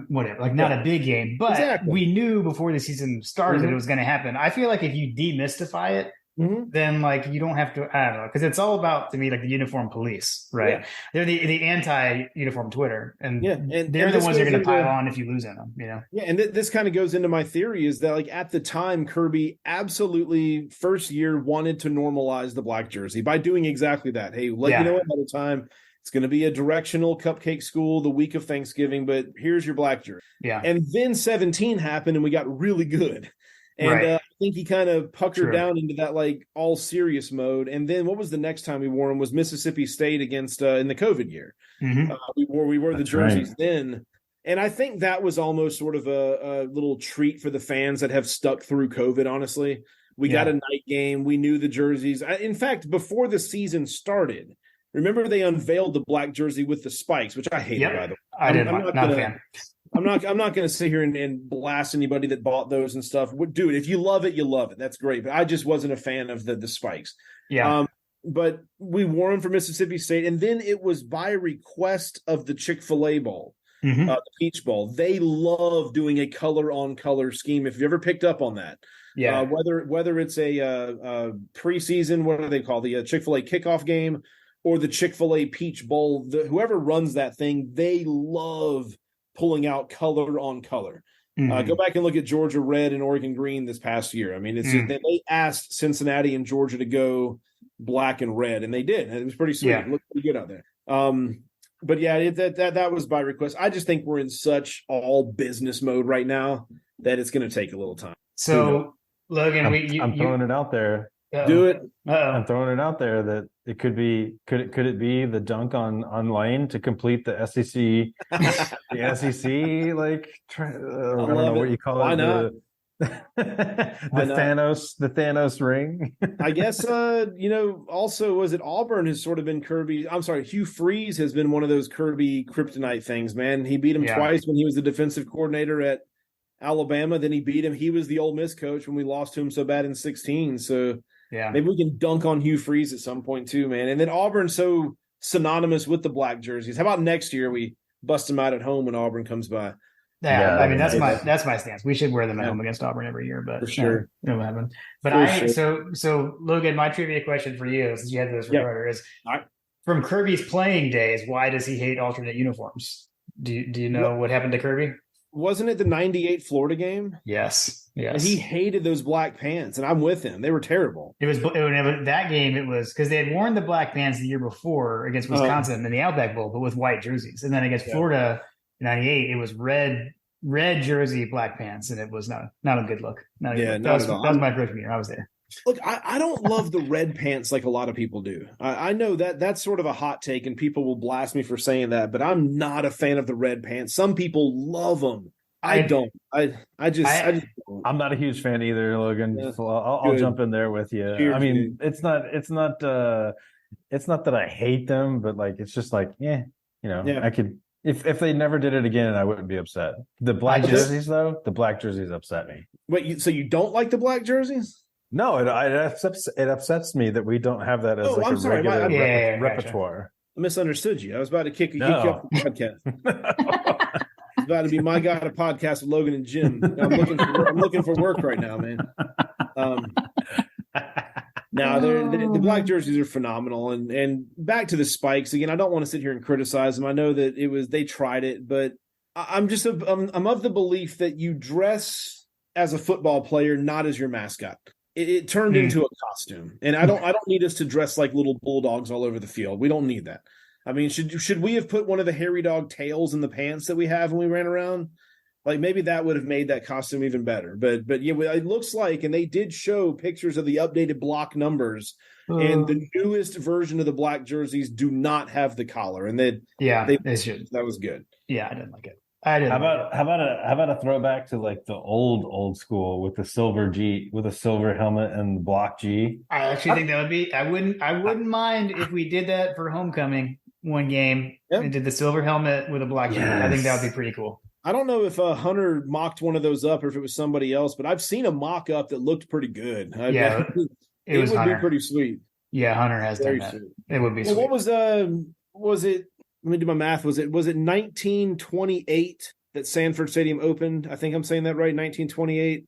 whatever, not a big game, but we knew before the season started that it was going to happen. I feel like if you demystify it, then like you don't have to. I don't know, because it's all about, to me, like the uniform police, right? Yeah. They're the anti-uniform Twitter, and they're and the this ones you're goes going to into- pile on if you lose in them. Yeah, and this kind of goes into my theory is that, like, at the time, Kirby absolutely first year wanted to normalize the black jersey by doing exactly that. Hey, you know what? By the time it's going to be a directional cupcake school the week of Thanksgiving, but here's your black jersey. Yeah. And then 17 happened, and we got really good. And Right. I think he kind of puckered down into that like all serious mode. And then what was the next time we wore them was Mississippi State against in the COVID year. We wore the jerseys then. And I think that was almost sort of a little treat for the fans that have stuck through COVID, honestly. We got a night game. We knew the jerseys. In fact, before the season started, remember they unveiled the black jersey with the spikes, which I hated, by the way. I'm not a fan. I'm not going to sit here and blast anybody that bought those and stuff. Dude, if you love it, you love it. That's great. But I just wasn't a fan of the spikes. Yeah. But we wore them for Mississippi State. And then it was by request of the Chick-fil-A Bowl, the Peach Bowl. They love doing a color on color scheme. If you ever picked up on that. Yeah. Whether it's a preseason, what do they call the Chick-fil-A kickoff game, or the Chick-fil-A Peach Bowl, whoever runs that thing, they love pulling out color on color. Go back and look at Georgia red and Oregon green this past year. I mean, it's just, they asked Cincinnati and Georgia to go black and red, and they did. And it was pretty sweet. It looked pretty good out there. But yeah, that was by request. I just think we're in such all business mode right now that it's going to take a little time. So, Logan, I'm throwing it out there. Do it. I'm throwing it out there that it could be. Could it be the dunk on Lane to complete the SEC? The SEC, like I don't know what you call it. Why not? The Thanos ring. I guess also was it Auburn has sort of been Kirby. I'm sorry, Hugh Freeze has been one of those Kirby kryptonite things, man. He beat him twice when he was the defensive coordinator at Alabama. Then he beat him. He was the Ole Miss coach when we lost to him so bad in 2016. So maybe we can dunk on Hugh Freeze at some point too, man. And then Auburn's so synonymous with the black jerseys. How about next year we bust them out at home when Auburn comes by? Yeah, I mean that's my stance. We should wear them at home against Auburn every year, but for sure, it'll happen. But so Logan, my trivia question for you, since you had this recorder, is from Kirby's playing days, why does he hate alternate uniforms? Do you know what happened to Kirby? Wasn't it the 98 Florida game? Yes. And he hated those black pants, and I'm with him. They were terrible. It was that game. It was because they had worn the black pants the year before against Wisconsin in the Outback Bowl, but with white jerseys. And then against Florida in 98, it was red jersey, black pants, and it was not a good look. That was my freshman year. I was there. Look, I don't love the red pants like a lot of people do. I know that that's sort of a hot take, and people will blast me for saying that, but I'm not a fan of the red pants. Some people love them. I don't. I just don't. I'm not a huge fan either, Logan. Yeah. So I'll jump in there with you. Cheers, I mean, dude. it's not that I hate them, but like it's just like, I could if they never did it again, I wouldn't be upset. The black jerseys, though, the black jerseys upset me. Wait, so you don't like the black jerseys? No, it upsets me that we don't have that as regular repertoire. I misunderstood you. I was about to kick you off the podcast. It's about to be My God, a podcast with Logan and Jim. I'm looking for work right now, man. Now the black jerseys are phenomenal, and back to the spikes again. I don't want to sit here and criticize them. I know that they tried it, but I'm of the belief that you dress as a football player, not as your mascot. It turned into a costume, and I don't need us to dress like little bulldogs all over the field. We don't need that. I mean, should we have put one of the hairy dog tails in the pants that we have when we ran around? Like maybe that would have made that costume even better. But yeah, it looks like, and they did show pictures of the updated block numbers, and the newest version of the black jerseys do not have the collar, and they should. That was good. Yeah, I didn't like it. How about a throwback to like the old school with the silver with a silver helmet and the block G? I actually think that would be. I wouldn't mind if we did that for homecoming one game and did the silver helmet with a black G. I think that would be pretty cool. I don't know if Hunter mocked one of those up or if it was somebody else, but I've seen a mock up that looked pretty good. It would be pretty sweet. Yeah, Hunter has done that. Sweet. It would be sweet. What was it? Let me do my math. Was it 1928 that Sanford Stadium opened? I think I'm saying that right. 1928.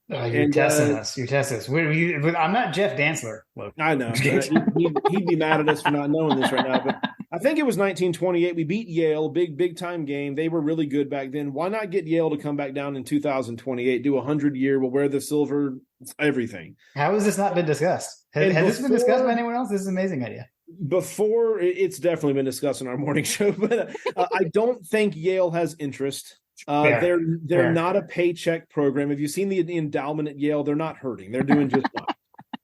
You're testing us. You're testing us. I'm not Jeff Dantzler. Look. I know. He'd be mad at us for not knowing this right now. But I think it was 1928. We beat Yale, big time game. They were really good back then. Why not get Yale to come back down in 2028, do 100-year, we'll wear the silver, everything. How has this not been discussed? Has this been discussed by anyone else? This is an amazing idea. Before, it's definitely been discussed on our morning show, but I don't think Yale has interest. They're not a paycheck program. Have you seen the endowment at Yale? They're not hurting. They're doing just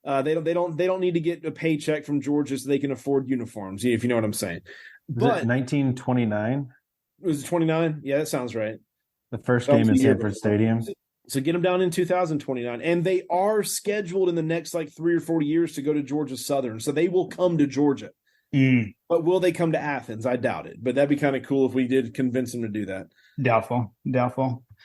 fine. They don't need to get a paycheck from Georgia so they can afford uniforms, if you know what I'm saying. But 1929 was it 29? Yeah, that sounds right. The first game in Sanford Stadium. So get them down in 2029, and they are scheduled in the next 3 or 4 years to go to Georgia Southern. So they will come to Georgia. But will they come to Athens? I doubt it. But that'd be kind of cool if we did convince them to do that. Doubtful.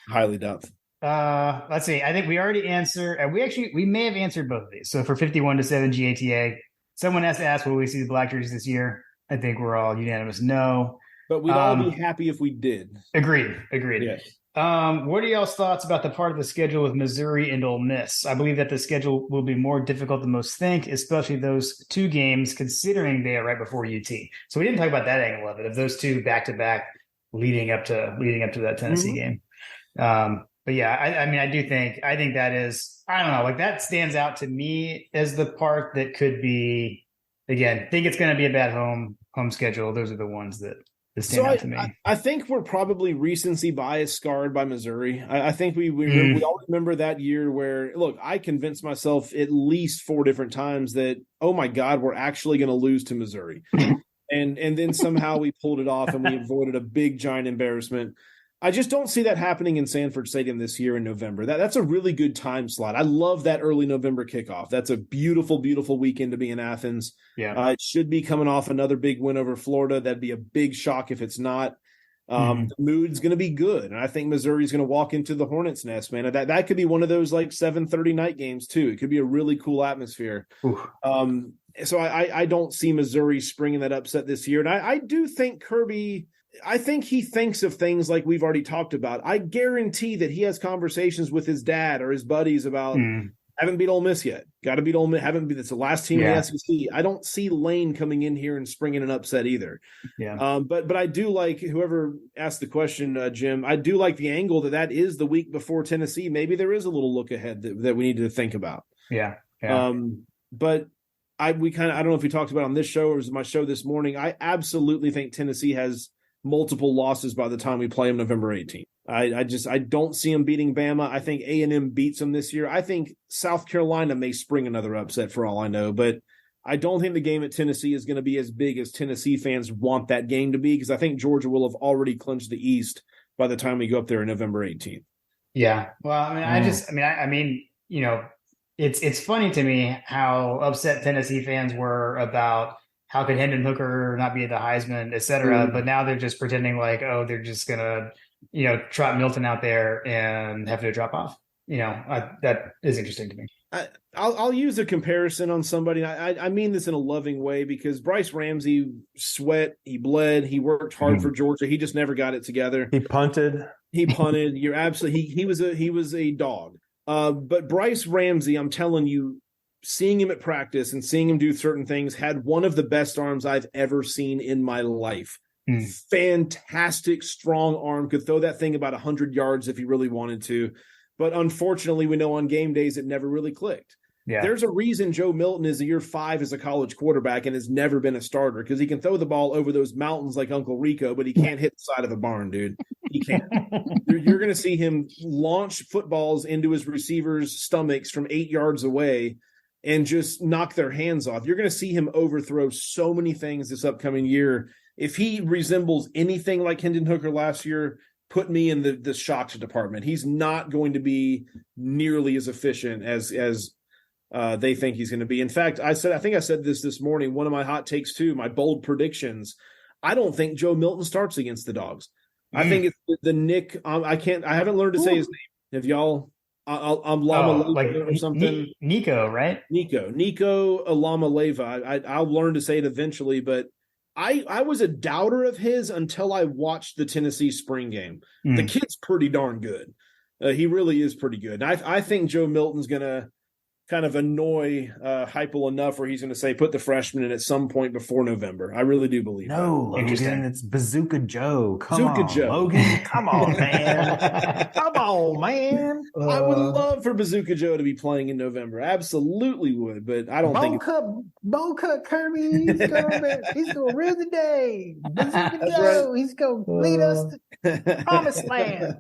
Highly doubtful. Let's see. I think we already answered. We may have answered both of these. So for 51-7 GATA, someone has to ask, will we see the black jerseys this year? I think we're all unanimous no. But we'd all be happy if we did. Agreed. Yes. What are y'all's thoughts about the part of the schedule with Missouri and Ole Miss? I believe that the schedule will be more difficult than most think, especially those two games, considering they are right before UT. So we didn't talk about that angle of it, of those two back-to-back leading up to that Tennessee game. But yeah, I do think that is, I don't know, that stands out to me as the part that could be, again, think it's going to be a bad home schedule. Those are the ones that stand out to me. I think we're probably recency bias scarred by Missouri. I think we all remember that year where, look, I convinced myself at least 4 different times that, oh my God, we're actually going to lose to Missouri. and then somehow we pulled it off and we avoided a big, giant embarrassment. I just don't see that happening in Sanford Stadium this year in November. That's a really good time slot. I love that early November kickoff. That's a beautiful, beautiful weekend to be in Athens. Yeah, it should be coming off another big win over Florida. That'd be a big shock if it's not. The mood's going to be good, and I think Missouri's going to walk into the Hornets' nest, man. That could be one of those 7:30 night games too. It could be a really cool atmosphere. So I don't see Missouri springing that upset this year, and I do think Kirby. I think he thinks of things like we've already talked about. I guarantee that he has conversations with his dad or his buddies about haven't beat Ole Miss yet. Got to beat Ole Miss. That's the last team in the SEC. I don't see Lane coming in here and springing an upset either. Yeah. But I do like whoever asked the question, Jim. I do like the angle that is the week before Tennessee. Maybe there is a little look ahead that we need to think about. Yeah. But I don't know if we talked about it on this show or was it my show this morning. I absolutely think Tennessee has multiple losses by the time we play them November 18th. I don't see them beating Bama. I think A&M beats them this year. I think South Carolina may spring another upset for all I know, but I don't think the game at Tennessee is going to be as big as Tennessee fans want that game to be, because I think Georgia will have already clinched the East by the time we go up there on November 18th. Yeah. Well, it's funny to me how upset Tennessee fans were about how could Hendon Hooker not be at the Heisman, et cetera. But now they're just pretending they're just going to, trot Milton out there and have to drop off. That is interesting to me. I'll use a comparison on somebody. I mean this in a loving way, because Bryce Ramsey sweat, he bled, he worked hard for Georgia. He just never got it together. He punted. You're absolutely, he was a dog. But Bryce Ramsey, I'm telling you, seeing him at practice and seeing him do certain things, had one of the best arms I've ever seen in my life. Fantastic, strong arm, could throw that thing about 100 yards if he really wanted to. But unfortunately, we know on game days it never really clicked. Yeah. There's a reason Joe Milton is a year 5 as a college quarterback and has never been a starter, because he can throw the ball over those mountains like Uncle Rico, but he can't hit the side of a barn, dude. He can't. You're going to see him launch footballs into his receivers' stomachs from 8 yards away and just knock their hands off. You're going to see him overthrow so many things this upcoming year. If he resembles anything like Hendon Hooker last year, put me in the shocked department. He's not going to be nearly as efficient as they think he's going to be. In fact, I think I said this morning, one of my hot takes too, my bold predictions. I don't think Joe Milton starts against the Dogs. I think it's the Nick. I haven't learned to say his name. Have y'all? Alama or something. Nico, right? Nico Alama Leva. I'll learn to say it eventually, but I was a doubter of his until I watched the Tennessee spring game. The kid's pretty darn good. He really is pretty good. And I think Joe Milton's going to kind of annoy Heupel enough where he's going to say, put the freshman in at some point before November. I really do believe that. Logan, it's Bazooka Joe. Come Bazooka on, Joe. Logan. Come on, man. Come on, man. I would love for Bazooka Joe to be playing in November. Absolutely would, but I don't think Bowl cut Kirby. He's gonna rule the day. Bazooka That's Joe. right. He's gonna lead us to promised land.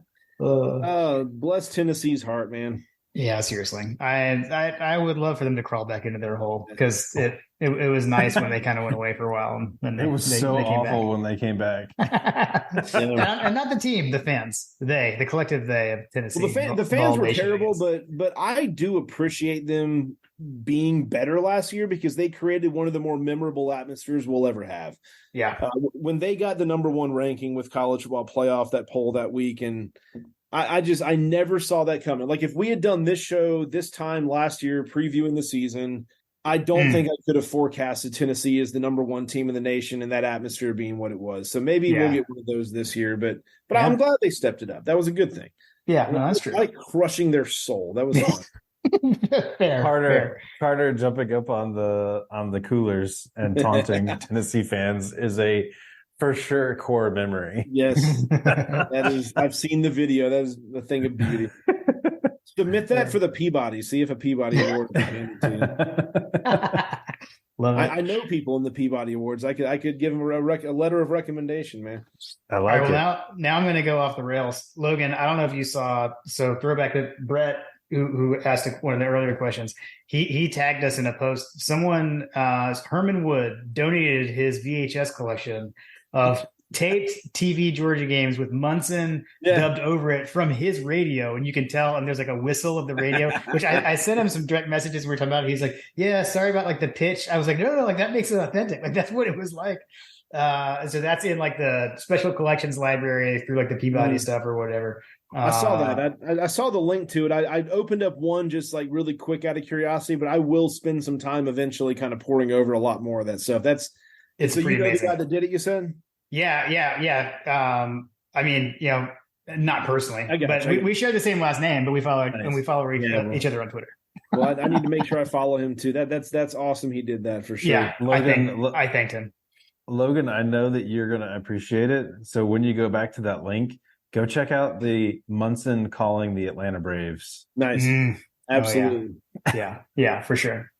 Bless Tennessee's heart, man. Yeah, seriously. I would love for them to crawl back into their hole because it was nice when they kind of went away for a while. And then It was so they came awful back. when they came back. And not the team, the fans, the collective they of Tennessee. Well, the fans were terrible, but I do appreciate them being better last year because they created one of the more memorable atmospheres we'll ever have. Yeah. When they got the number 1 ranking with college football playoff, that poll that week, and I never saw that coming. Like if we had done this show this time last year, previewing the season, I don't think I could have forecasted Tennessee as the number 1 team in the nation and that atmosphere being what it was. So maybe we'll get one of those this year, but I'm glad they stepped it up. That was a good thing. Yeah, no, that's true. Like crushing their soul. That was fun. Carter jumping up on the coolers and taunting Tennessee fans is a for sure core memory. Yes, that is. I've seen the video. That is a thing of beauty. Submit that for the Peabody. See if a Peabody Award is handed to you. Love it. I know people in the Peabody Awards. I could give them a letter of recommendation, man. I like it. Now I'm going to go off the rails. Logan, I don't know if you saw. So throwback to Brett, who asked one of the earlier questions. He tagged us in a post. Someone, Herman Wood, donated his VHS collection of taped TV Georgia games with Munson dubbed over it from his radio, and you can tell. And there's like a whistle of the radio, which I sent him some direct messages. We were talking about. He's like, "Yeah, sorry about like the pitch." I was like, "No, like that makes it authentic. Like that's what it was like." So that's in like the special collections library through like the Peabody stuff or whatever. I saw that. I saw the link to it. I opened up one just like really quick out of curiosity, but I will spend some time eventually kind of pouring over a lot more of that stuff. It's so pretty you know amazing. the guy that did it, you said? Yeah. I mean, not personally, but we share the same last name, but we follow and we follow each other on Twitter. Well, I need to make sure I follow him too. That's awesome. He did that for sure. Yeah, Logan, I thanked him. Logan, I know that you're going to appreciate it. So when you go back to that link, go check out the Munson calling the Atlanta Braves. Nice. Absolutely. Yeah, for sure.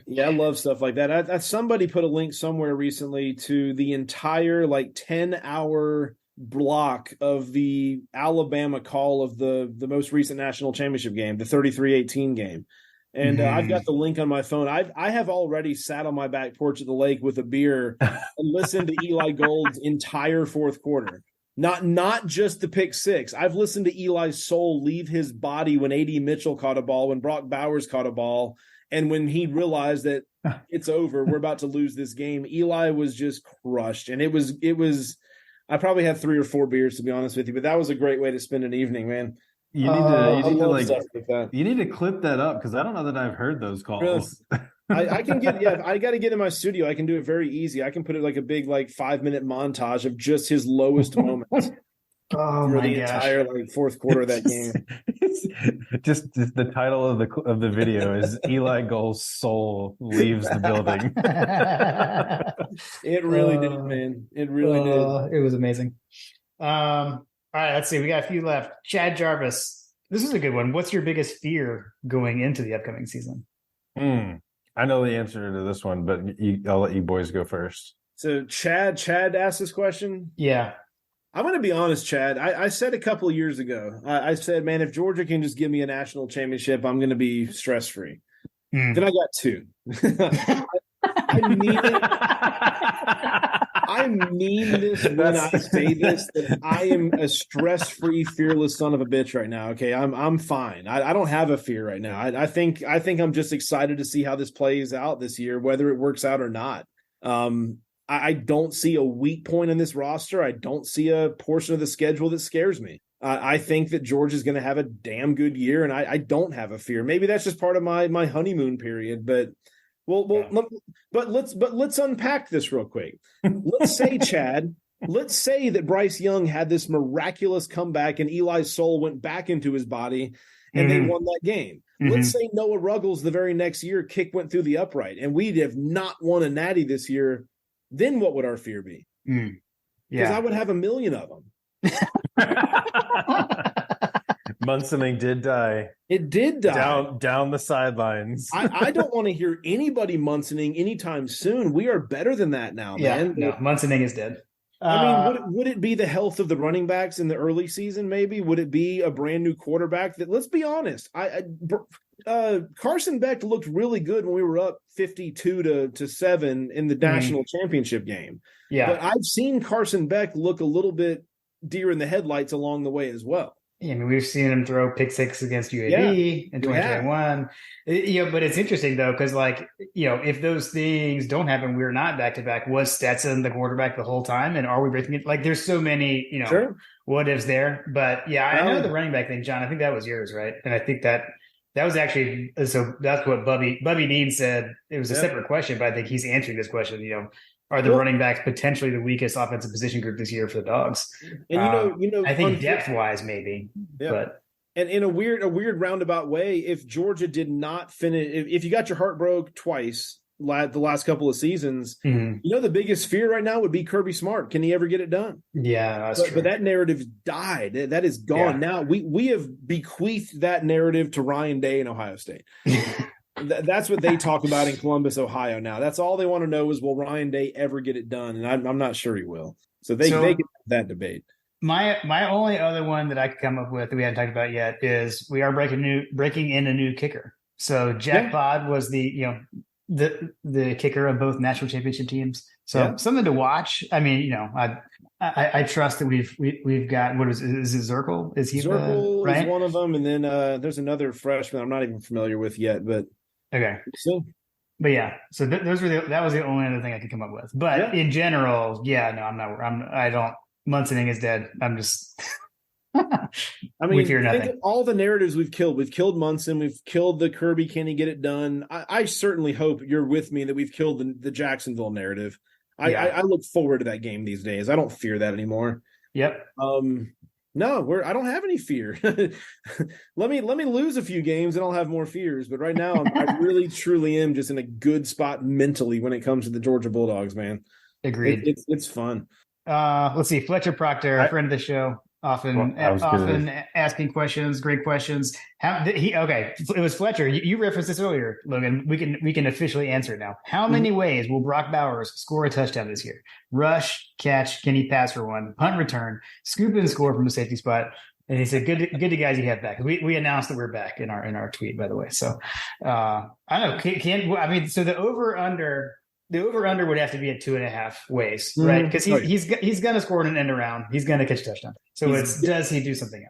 Yeah, I love stuff like that. Somebody put a link somewhere recently to the entire 10-hour block of the Alabama call of the most recent national championship game, the 33-18 game. And I've got the link on my phone. I have already sat on my back porch at the lake with a beer and listened to Eli Gold's entire fourth quarter. Not just the pick six. I've listened to Eli's soul leave his body when A.D. Mitchell caught a ball, when Brock Bowers caught a ball, and when he realized that it's over, we're about to lose this game. Eli was just crushed, and it was. I probably had 3 or 4 beers, to be honest with you, but that was a great way to spend an evening, man. You need to clip that up because I don't know that I've heard those calls. Really? I can get I got to get in my studio. I can do it very easy. I can put it like a big 5-minute montage of just his lowest moments. Oh for my the gosh. entire fourth quarter of that game. Just the title of the video is Eli Gold's soul leaves the building. It really did, man. It really did. It was amazing. All right, let's see. We got a few left. Chad Jarvis. This is a good one. What's your biggest fear going into the upcoming season? I know the answer to this one, but I'll let you boys go first. So Chad asked this question. Yeah. I'm going to be honest, Chad. I said a couple of years ago, I said, man, if Georgia can just give me a national championship, I'm going to be stress-free. Then I got 2. I mean this when I say this, that I am a stress-free, fearless son of a bitch right now. Okay, I'm fine. I don't have a fear right now. I think I'm just excited to see how this plays out this year, whether it works out or not. I don't see a weak point in this roster. I don't see a portion of the schedule that scares me. I think that Georgia's going to have a damn good year, and I don't have a fear. Maybe that's just part of my honeymoon period, but let's unpack this real quick. Let's say, Chad, let's say that Bryce Young had this miraculous comeback and Eli's soul went back into his body and they won that game. Let's say Noah Ruggles the very next year kick went through the upright and we'd have not won a natty this year. Then what would our fear be? Because I would have 1 million of them. Munsoning did die. It did die. Down the sidelines. I don't want to hear anybody Munsoning anytime soon. We are better than that now, man. No, Munsoning is dead. I mean, would it be the health of the running backs in the early season? Maybe would it be a brand new quarterback? That let's be honest. Carson Beck looked really good when we were up 52-7 in the national championship game. Yeah, but I've seen Carson Beck look a little bit deer in the headlights along the way as well. I mean, we've seen him throw pick six against UAB in 2021. But it's interesting though, because if those things don't happen, we're not back to back. Was Stetson the quarterback the whole time, and are we breaking it? Like, there's so many, what ifs there. But I know the running back thing, John. I think that was yours, right? And I think that was actually so. That's what Bubby Dean said. It was a separate question, but I think he's answering this question. Are the running backs potentially the weakest offensive position group this year for the Dogs? And I think depth wise, maybe. Yeah. But and in a weird roundabout way, if Georgia did not finish, if you got your heart broke twice the last couple of seasons, the biggest fear right now would be Kirby Smart. Can he ever get it done? Yeah, that's true. But that narrative died. That is gone. Now we have bequeathed that narrative to Ryan Day in Ohio State. That's what they talk about in Columbus, Ohio now. That's all they want to know is, will Ryan Day ever get it done? And I'm not sure he will. So they get that debate. My only other one that I could come up with that we haven't talked about yet is we are breaking in a new kicker. So Jack Bod was the kicker of both national championship teams. So something to watch. I mean, I trust that we've got, is it Zirkle? Is he Zirkle is one of them, and then there's another freshman I'm not even familiar with yet, but okay. But so that was the only other thing I could come up with. But in general, Munsoning is dead. I'm just I mean, think of all the narratives we've killed. We've killed Munson. We've killed the Kirby. Can he get it done? I certainly hope you're with me that we've killed the Jacksonville narrative. I look forward to that game these days. I don't fear that anymore. Yep. No, I don't have any fear. let me lose a few games and I'll have more fears. But right now, I really truly am just in a good spot mentally when it comes to the Georgia Bulldogs, man. Agreed. It's fun. Let's see. Fletcher Proctor, friend of the show, often asking questions, great questions. It was Fletcher. You referenced this earlier, Logan. We can officially answer it now. How many ways will Brock Bowers score a touchdown this year? Rush, catch, can he pass for one? Punt, return, scoop and score from a safety spot. And he said, "Good to guys you have back." We announced that we're back in our tweet, by the way. So I don't know. So the over under. The over-under would have to be at 2.5 ways, right? Because he's going to score in an end around. He's going to catch a touchdown. So does he do something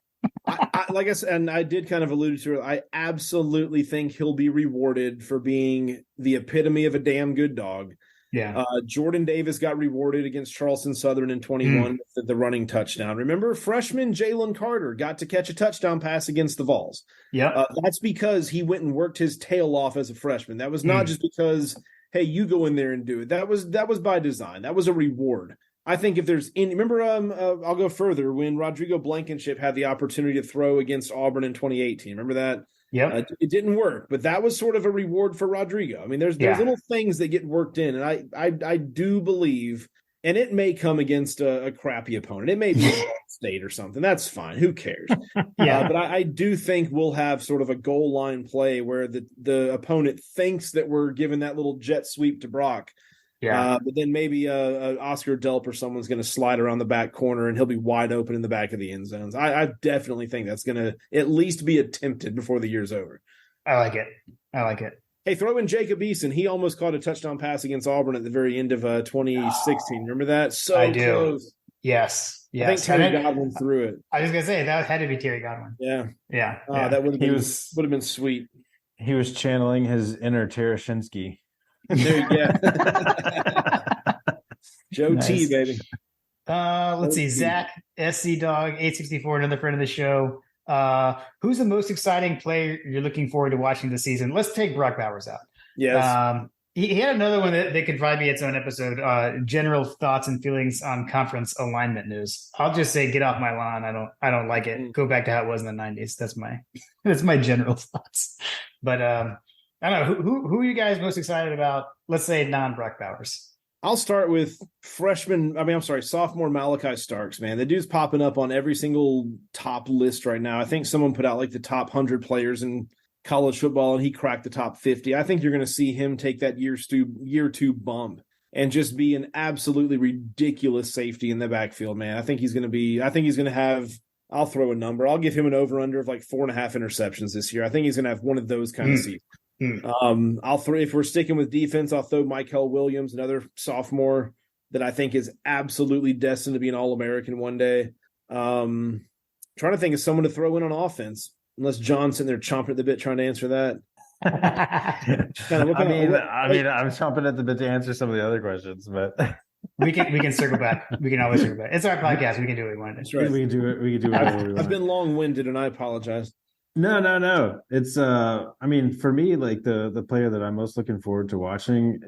else? Like I said, and I did kind of allude to it, I absolutely think he'll be rewarded for being the epitome of a damn good dog. Yeah. Jordan Davis got rewarded against Charleston Southern in 21 with the running touchdown. Remember, freshman Jalen Carter got to catch a touchdown pass against the Vols. Yeah. That's because he went and worked his tail off as a freshman. That was not just because – hey, you go in there and do it. That was by design. That was a reward. I think if there's any, remember, I'll go further when Rodrigo Blankenship had the opportunity to throw against Auburn in 2018. Remember that? Yeah. It didn't work, but that was sort of a reward for Rodrigo. I mean, there's little things that get worked in, and I do believe, and it may come against a crappy opponent. It may be State or something. That's fine. Who cares? But I do think we'll have sort of a goal line play where the opponent thinks that we're giving that little jet sweep to Brock. But then maybe Oscar Delp or someone's going to slide around the back corner and he'll be wide open in the back of the end zones. I definitely think that's going to at least be attempted before the year's over. I like it. Hey, throw in Jacob Eason. He almost caught a touchdown pass against Auburn at the very end of 2016. Remember that? So I do. Close. Yes. I think Terry Godwin threw it. I was going to say that had to be Terry Godwin. Yeah. That would have been sweet. He was channeling his inner Tarashinsky. There you go. Joe nice. T, baby. Let's see. Zach, SC Dog, 864, another friend of the show. Who's the most exciting player you're looking forward to watching this season? Let's take Brock Bowers out. Yes. He had another one that could probably be its own episode. General thoughts and feelings on conference alignment news. I'll just say, get off my lawn. I don't like it. Go back to how it was in the '90s. That's my general thoughts. But I don't know who are you guys most excited about? Let's say non-Brock Bowers. I'll start with sophomore Malachi Starks, man. The dude's popping up on every single top list right now. I think someone put out like the top 100 players in college football, and he cracked the top 50. I think you're going to see him take that year two bump and just be an absolutely ridiculous safety in the backfield, man. I think he's going to have, I'll throw a number. I'll give him an over-under of like 4.5 interceptions this year. I think he's going to have one of those kind of seasons. If we're sticking with defense, I'll throw Michael Williams, another sophomore that I think is absolutely destined to be an All-American one day. Trying to think of someone to throw in on offense, unless John's sitting there chomping at the bit trying to answer that. I'm chomping at the bit to answer some of the other questions, but we can circle back. We can always circle back. It's our podcast. We can do what we want to do. Right. We can do it. We can do whatever we want. I've been long-winded, and I apologize. No. It's for me, like the player that I'm most looking forward to watching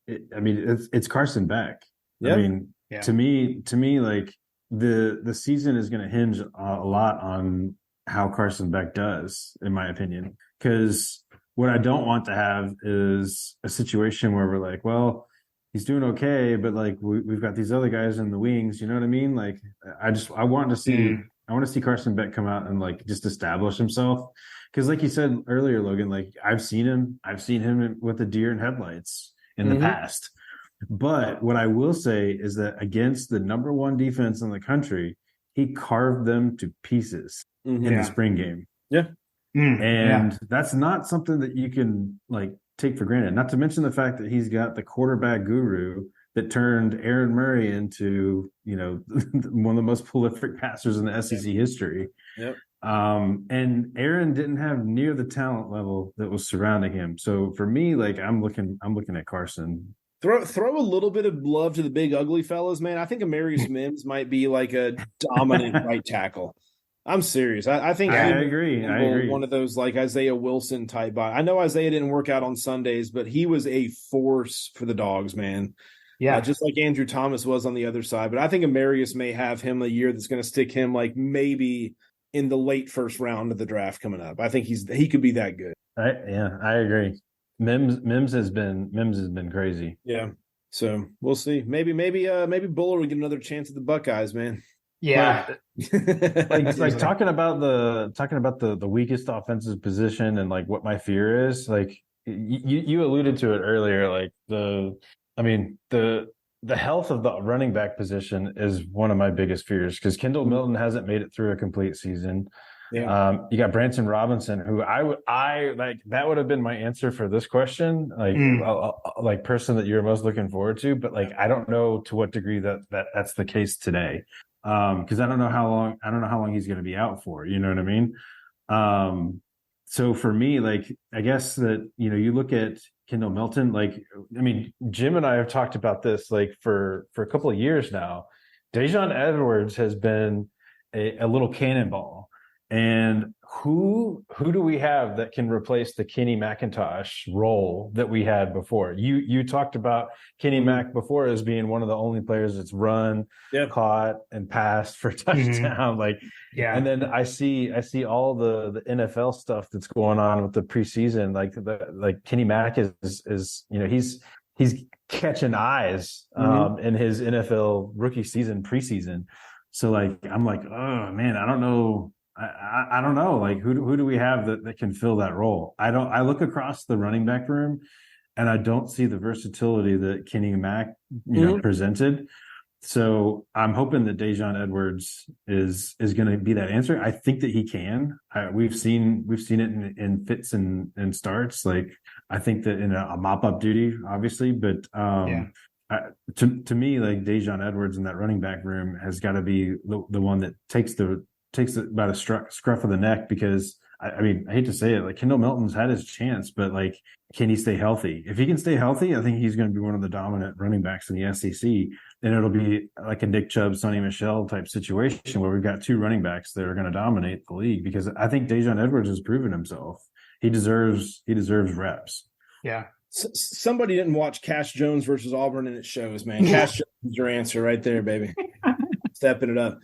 it's Carson Beck. Yep. To me, like the season is going to hinge a lot on how Carson Beck does, in my opinion. Because what I don't want to have is a situation where we're like, well, he's doing okay, but like we've got these other guys in the wings. You know what I mean? Like I want to see. I want to see Carson Beck come out and like just establish himself. Because like you said earlier, Logan, like I've seen him with the deer in headlights in the past. But what I will say is that against the number one defense in the country, he carved them to pieces in the spring game. Yeah. And that's not something that you can like take for granted. Not to mention the fact that he's got the quarterback guru that turned Aaron Murray into, one of the most prolific passers in the SEC history. Yep. And Aaron didn't have near the talent level that was surrounding him. So for me, like I'm looking at Carson. Throw a little bit of love to the big ugly fellas, man. I think Amarius Mims might be like a dominant right tackle. I'm serious. I think I agree. One of those like Isaiah Wilson type. I know Isaiah didn't work out on Sundays, but he was a force for the Dogs, man. Yeah, just like Andrew Thomas was on the other side. But I think Amarius may have him a year that's going to stick him like maybe in the late first round of the draft coming up. I think he could be that good. I agree. Mims has been crazy. Yeah. So we'll see. Maybe Buller will get another chance at the Buckeyes, man. Yeah. like talking about the weakest offensive position and like what my fear is, like you alluded to it earlier, like the health of the running back position is one of my biggest fears because Kendall Milton hasn't made it through a complete season. Yeah. You got Branson Robinson, who I like. That would have been my answer for this question, like person that you're most looking forward to. But like, I don't know to what degree that's the case today, because I don't know how long he's going to be out for. You know what I mean? So for me, like, I guess that you look at Kendall Milton, like, Jim and I have talked about this like for a couple of years now. Dejon Edwards has been a little cannonball. And who do we have that can replace the Kenny McIntosh role that we had before? You talked about Kenny Mac before as being one of the only players that's run, caught, and passed for a touchdown. And then I see all the NFL stuff that's going on with the preseason. Like Kenny Mac is he's catching eyes in his NFL rookie season preseason. So like I'm like, oh man, I don't know. I don't know. Like who do we have that can fill that role? I look across the running back room and I don't see the versatility that Kenny Mac, presented. So I'm hoping that Dejon Edwards is going to be that answer. I think that he can. We've seen it in fits and starts. Like I think that in a mop up duty, obviously, but to me, like Dejon Edwards in that running back room has got to be the one that takes about a scruff of the neck, because I hate to say it, like Kendall Milton's had his chance, but like, can he stay healthy? If he can stay healthy, I think he's going to be one of the dominant running backs in the SEC. And it'll be like a Nick Chubb, Sonny Michel type situation where we've got two running backs that are going to dominate the league, because I think Dejon Edwards has proven himself. He deserves reps. Yeah. Somebody didn't watch Cash Jones versus Auburn, and it shows, man. Cash Jones is your answer right there, baby. Stepping it up.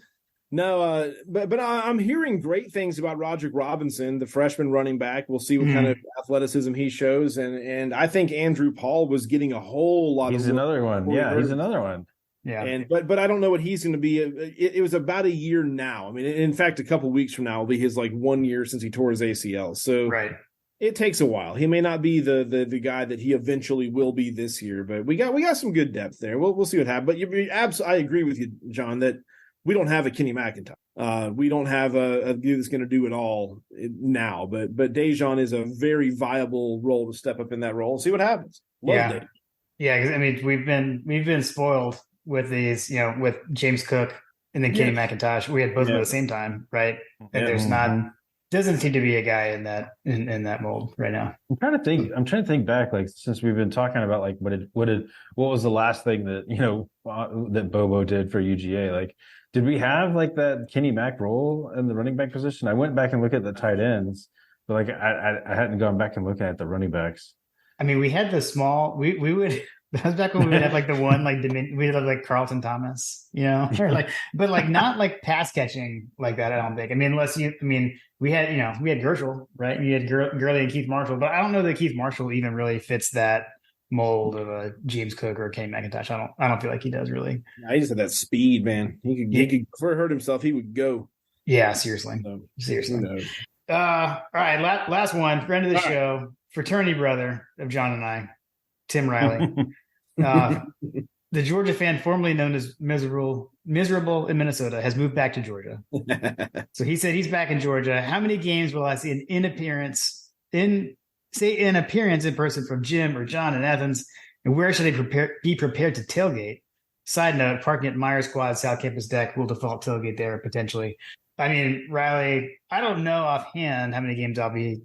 No, but I'm hearing great things about Roderick Robinson, the freshman running back. We'll see what kind of athleticism he shows, and I think Andrew Paul was getting a whole lot. He's another one. Yeah, he's another one. Yeah, and but I don't know what he's going to be. It was about a year now. I mean, in fact, a couple weeks from now will be his 1 year since he tore his ACL. So right. It takes a while. He may not be the guy that he eventually will be this year, but we got some good depth there. We'll see what happens. But I agree with you, John, that we don't have a Kenny McIntosh. We don't have a dude that's going to do it all now. But Dejon is a very viable role to step up in that role and see what happens. Yeah, because I mean we've been spoiled with these, with James Cook and then Kenny McIntosh. We had both at the same time, right? And there's doesn't seem to be a guy in that mold right now. I'm trying to think back, since we've been talking about what was the last thing that that Bobo did for UGA? Did we have that Kenny Mack role in the running back position? I went back and looked at the tight ends, but I hadn't gone back and looking at the running backs. I mean, we had the small. We would. That was back when we would have the one we'd have Carlton Thomas, but not pass catching like that. I don't think. I mean, we had Gershel, right? You had Gurley and Keith Marshall, but I don't know that Keith Marshall even really fits that mold of a James Cook or a Kenny McIntosh. I don't feel like he does really. He just had that speed, man. He could before he hurt himself, he would go. Yeah, seriously. All right, last one, friend of the show, fraternity brother of John and I, Tim Riley. The Georgia fan formerly known as miserable in Minnesota has moved back to Georgia. So he said he's back in Georgia. How many games will I see an appearance in person from Jim or John and Evans? And where should they be prepared to tailgate? Side note, parking at Myers Quad South Campus Deck will default tailgate there potentially. I mean, Riley, I don't know offhand how many games I'll be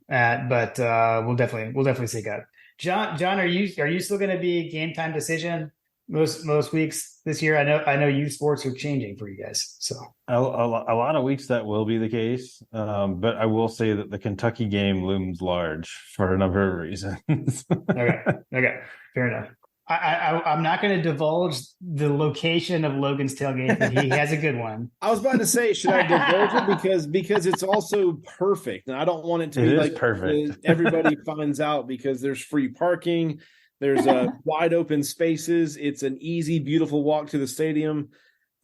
at, but we'll definitely seek out. John, are you still going to be a game time decision most weeks this year? I know youth sports are changing for you guys. So a lot of weeks that will be the case, but I will say that the Kentucky game looms large for a number of reasons. Okay, fair enough. I'm not going to divulge the location of Logan's tailgate, but he has a good one. I was about to say, should I divulge it because it's also perfect, and I don't want it to be perfect. Everybody finds out because there's free parking, there's wide open spaces. It's an easy, beautiful walk to the stadium.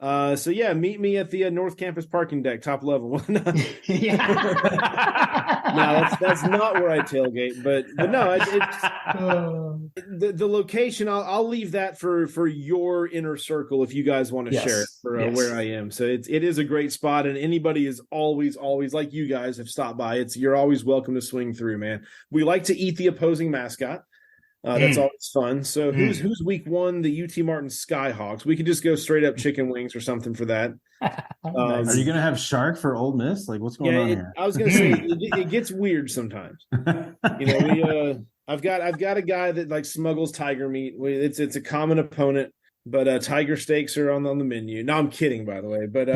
So yeah, meet me at the North Campus parking deck, top level. No, that's not where I tailgate, but no, it's the location. I'll leave that for your inner circle if you guys want to share it for where I am. So it is a great spot, and anybody is always like you guys have stopped by. You're always welcome to swing through, man. We like to eat the opposing mascot. That's always fun. So who's week one? The UT Martin Skyhawks. We could just go straight up chicken wings or something for that. Are you going to have shark for Ole Miss? What's going on here? I was going to say it gets weird sometimes. I've got a guy that smuggles tiger meat. It's a common opponent, but tiger steaks are on the menu. No, I'm kidding, by the way. But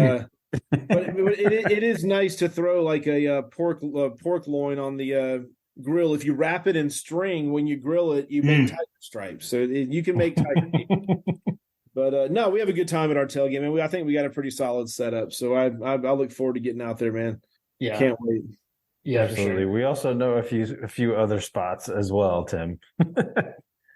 it is nice to throw a pork loin on the grill. If you wrap it in string when you grill it, you make tiger stripes, so you can make tiger meat. But no, we have a good time at our tailgate, man. I think we got a pretty solid setup, so I look forward to getting out there, man. Yeah, can't wait. Yeah, absolutely. Sure. We also know a few other spots as well, Tim.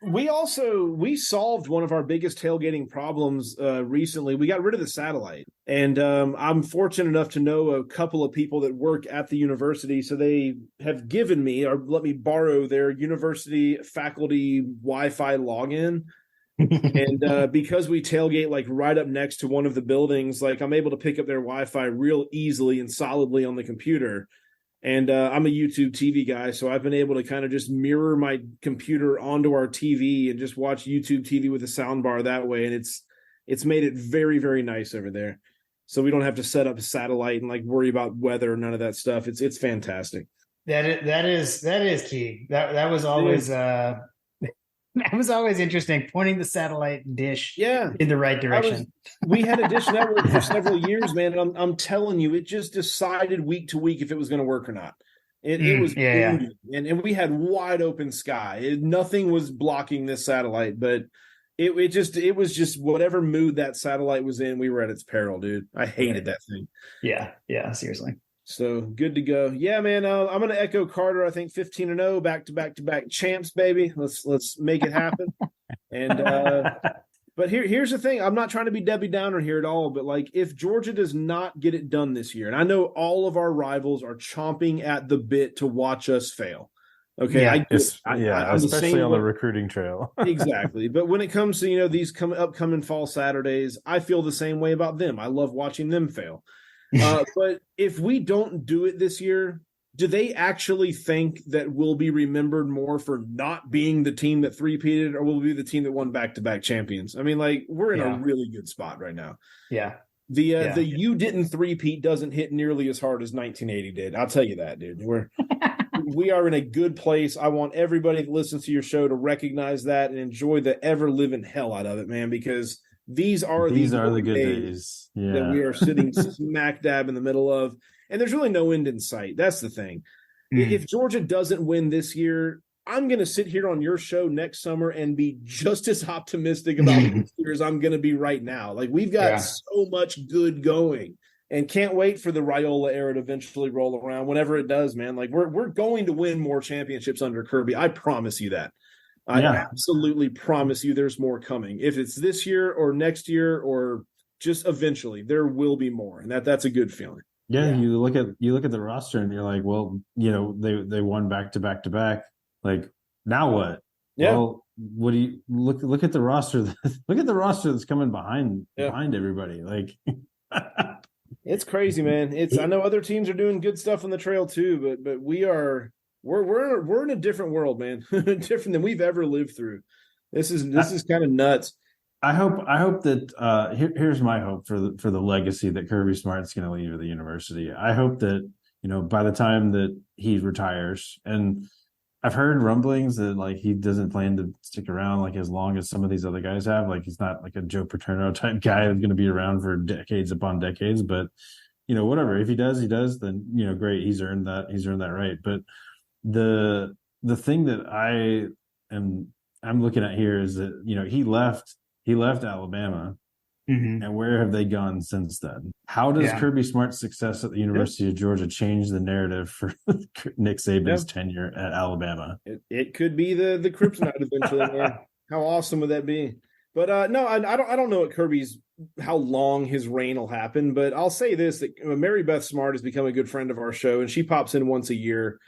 We solved one of our biggest tailgating problems recently. We got rid of the satellite, and I'm fortunate enough to know a couple of people that work at the university, so they have given me or let me borrow their university faculty Wi-Fi login. And because we tailgate right up next to one of the buildings, I'm able to pick up their Wi-Fi real easily and solidly on the computer. And I'm a YouTube TV guy, so I've been able to kind of just mirror my computer onto our TV and just watch YouTube TV with a sound bar that way. And it's made it very, very nice over there. So we don't have to set up a satellite and worry about weather or none of that stuff. It's fantastic. That is key. That was always that was always interesting, pointing the satellite dish in the right direction. We had a Dish Network for several years, man, and I'm telling you, it just decided week to week if it was going to work or not. It was yeah. and we had wide open sky. Nothing was blocking this satellite, but it was just whatever mood that satellite was in, we were at its peril, dude. I hated that thing. Yeah, seriously. So good to go. Yeah, man. I'm gonna echo Carter. I think 15-0, back to back champs, baby. Let's make it happen. And but here's the thing. I'm not trying to be Debbie Downer here at all, but like if Georgia does not get it done this year, and I know all of our rivals are chomping at the bit to watch us fail. Okay, Yeah, I'm especially on the recruiting trail. Exactly. But when it comes to these upcoming fall Saturdays, I feel the same way about them. I love watching them fail. But if we don't do it this year, do they actually think that we'll be remembered more for not being the team that three-peated, or will we be the team that won back-to-back champions? I mean, like, we're in a really good spot right now. Yeah. The you didn't three-peat doesn't hit nearly as hard as 1980 did. I'll tell you that, dude. We are in a good place. I want everybody that listens to your show to recognize that and enjoy the ever-living hell out of it, man, because these are the good days that we are sitting smack dab in the middle of. And there's really no end in sight. That's the thing. If Georgia doesn't win this year, I'm going to sit here on your show next summer and be just as optimistic about this year as I'm going to be right now. Like, we've got so much good going, and can't wait for the Raiola era to eventually roll around whenever it does, man. Like, we're going to win more championships under Kirby. I promise you that. I absolutely promise you there's more coming. If it's this year or next year or just eventually, there will be more. And that's a good feeling. Yeah, you look at the roster and you're like, well, they won back to back. Like, now what? Yeah. Well, what do you look at the roster? Look at the roster that's coming behind everybody. Like, it's crazy, man. I know other teams are doing good stuff on the trail too, but we're in a different world, man. Different than we've ever lived through. This is kind of nuts. I hope that here's my hope for the legacy that Kirby Smart's going to leave at the university. I hope that by the time that he retires, and I've heard rumblings that like he doesn't plan to stick around like as long as some of these other guys have. Like, he's not like a Joe Paterno type guy that's going to be around for decades upon decades. But whatever, if he does, then great, he's earned that right. But the thing that I'm looking at here is that he left Alabama, and where have they gone since then? How does Kirby Smart's success at the University of Georgia change the narrative for Nick Saban's tenure at Alabama? It could be the kryptonite eventually, man. How awesome would that be? But no, I don't know how long his reign will happen. But I'll say this: that Mary Beth Smart has become a good friend of our show, and she pops in once a year.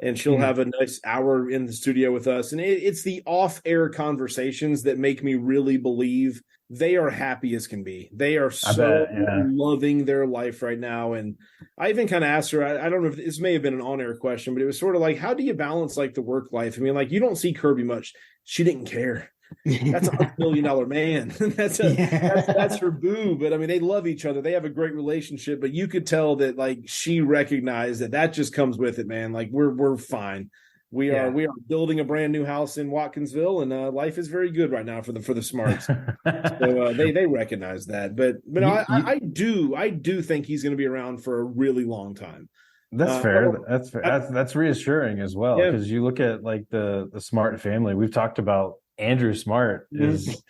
And she'll have a nice hour in the studio with us. And it's the off-air conversations that make me really believe they are happy as can be. They are so loving their life right now. And I even kind of asked her, I don't know if this may have been an on-air question, but it was sort of like, how do you balance like the work life? I mean, like, you don't see Kirby much. She didn't care. That's $100 million man. That's her boo. But I mean, they love each other. They have a great relationship. But you could tell that like she recognized that just comes with it, man. Like, we're fine. We are building a brand new house in Watkinsville, and life is very good right now for the Smarts. So they recognize that. But I do think he's going to be around for a really long time. That's fair. That's fair. That's reassuring as well, because you look at like the Smart family. We've talked about Andrew Smart is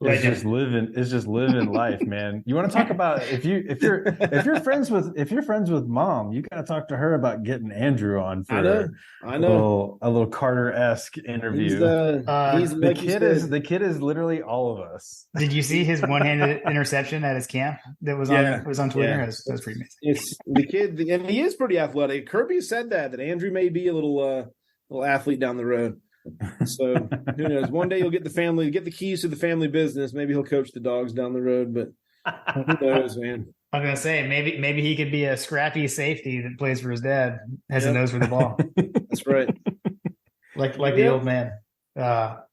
just living life, man. You want to talk about if you're friends with mom, you gotta talk to her about getting Andrew on for a little Carter-esque interview. The kid is literally all of us. Did you see his one-handed interception at his camp that was on Twitter? Yeah. That was pretty amazing. It's the kid, and he is pretty athletic. Kirby said that Andrew may be a little athlete down the road. So who knows? One day you'll get the keys to the family business. Maybe he'll coach the dogs down the road, but who knows, man? I'm gonna say maybe he could be a scrappy safety that plays for his dad, has a nose for the ball. That's right. like the old man. All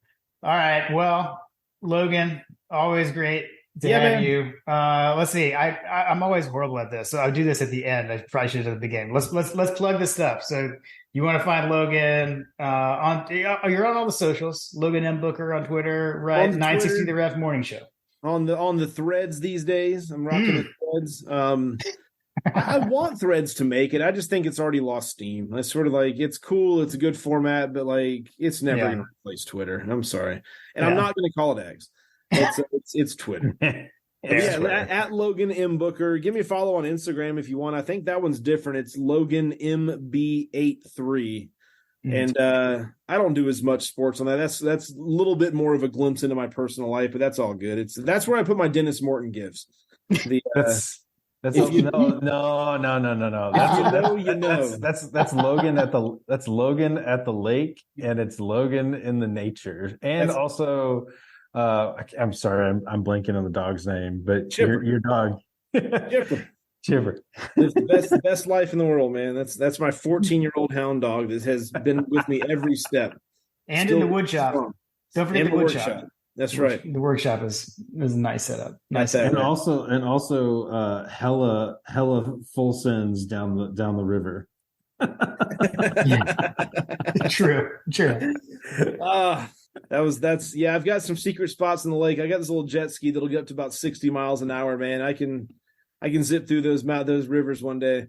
right. Well, Logan, always great to have you. Let's see. I'm always horrible at this, so I'll do this at the end. I probably should have at the beginning. Let's plug this stuff. So you want to find Logan you're on all the socials. Logan M. Booker on Twitter, right? 960 The Ref Morning Show. On the threads these days. I'm rocking the threads. I want Threads to make it. I just think it's already lost steam. It's sort of like, it's cool, it's a good format, but like it's never going to replace Twitter. I'm sorry, and I'm not going to call it X. It's Twitter. At Logan M Booker. Give me a follow on Instagram if you want. I think that one's different. It's Logan MB83. And I don't do as much sports on that. That's a little bit more of a glimpse into my personal life, but that's all good. That's where I put my Dennis Morton gifts. That's no. That's Logan at the lake, and it's Logan in the nature, and also I'm sorry, I'm blanking on the dog's name, but your dog. Chipper. It's the best life in the world, man. That's my 14-year-old hound dog that has been with me every step. And in the wood shop. Don't forget the wood shop. That's right. The workshop is a nice setup. And also hella full sends down the river. True. I've got some secret spots in the lake. I got this little jet ski that'll get up to about 60 miles an hour, man. I can zip through those rivers one day.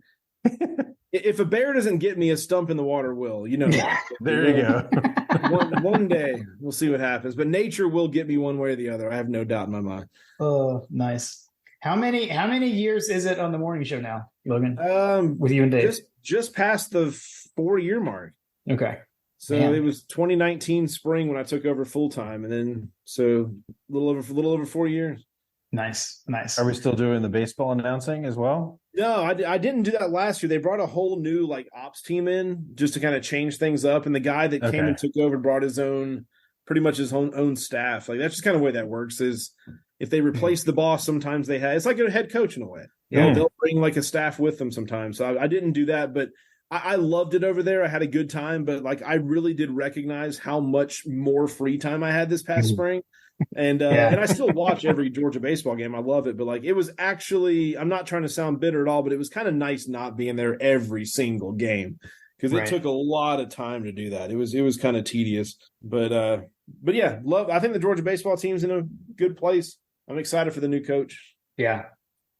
If a bear doesn't get me, a stump in the water will. You know. There you go. one day we'll see what happens, but nature will get me one way or the other. I have no doubt in my mind. Oh, nice. How many years is it on the morning show now, Logan? With you and Dave, just past the 4-year mark. Okay. So It was 2019 spring when I took over full time, and then so a little over 4 years. Nice. Are we still doing the baseball announcing as well? No, I didn't do that last year. They brought a whole new ops team in just to kind of change things up. And the guy that came and took over brought pretty much his own staff. That's just kind of the way that works. Is if they replace the boss, sometimes it's like a head coach in a way. They'll bring a staff with them sometimes. So I didn't do that, but I loved it over there. I had a good time, but I really did recognize how much more free time I had this past spring. And I still watch every Georgia baseball game. I love it. But it was actually, I'm not trying to sound bitter at all, but it was kind of nice not being there every single game because it took a lot of time to do that. It was kind of tedious. But yeah, I think the Georgia baseball team's in a good place. I'm excited for the new coach. Yeah.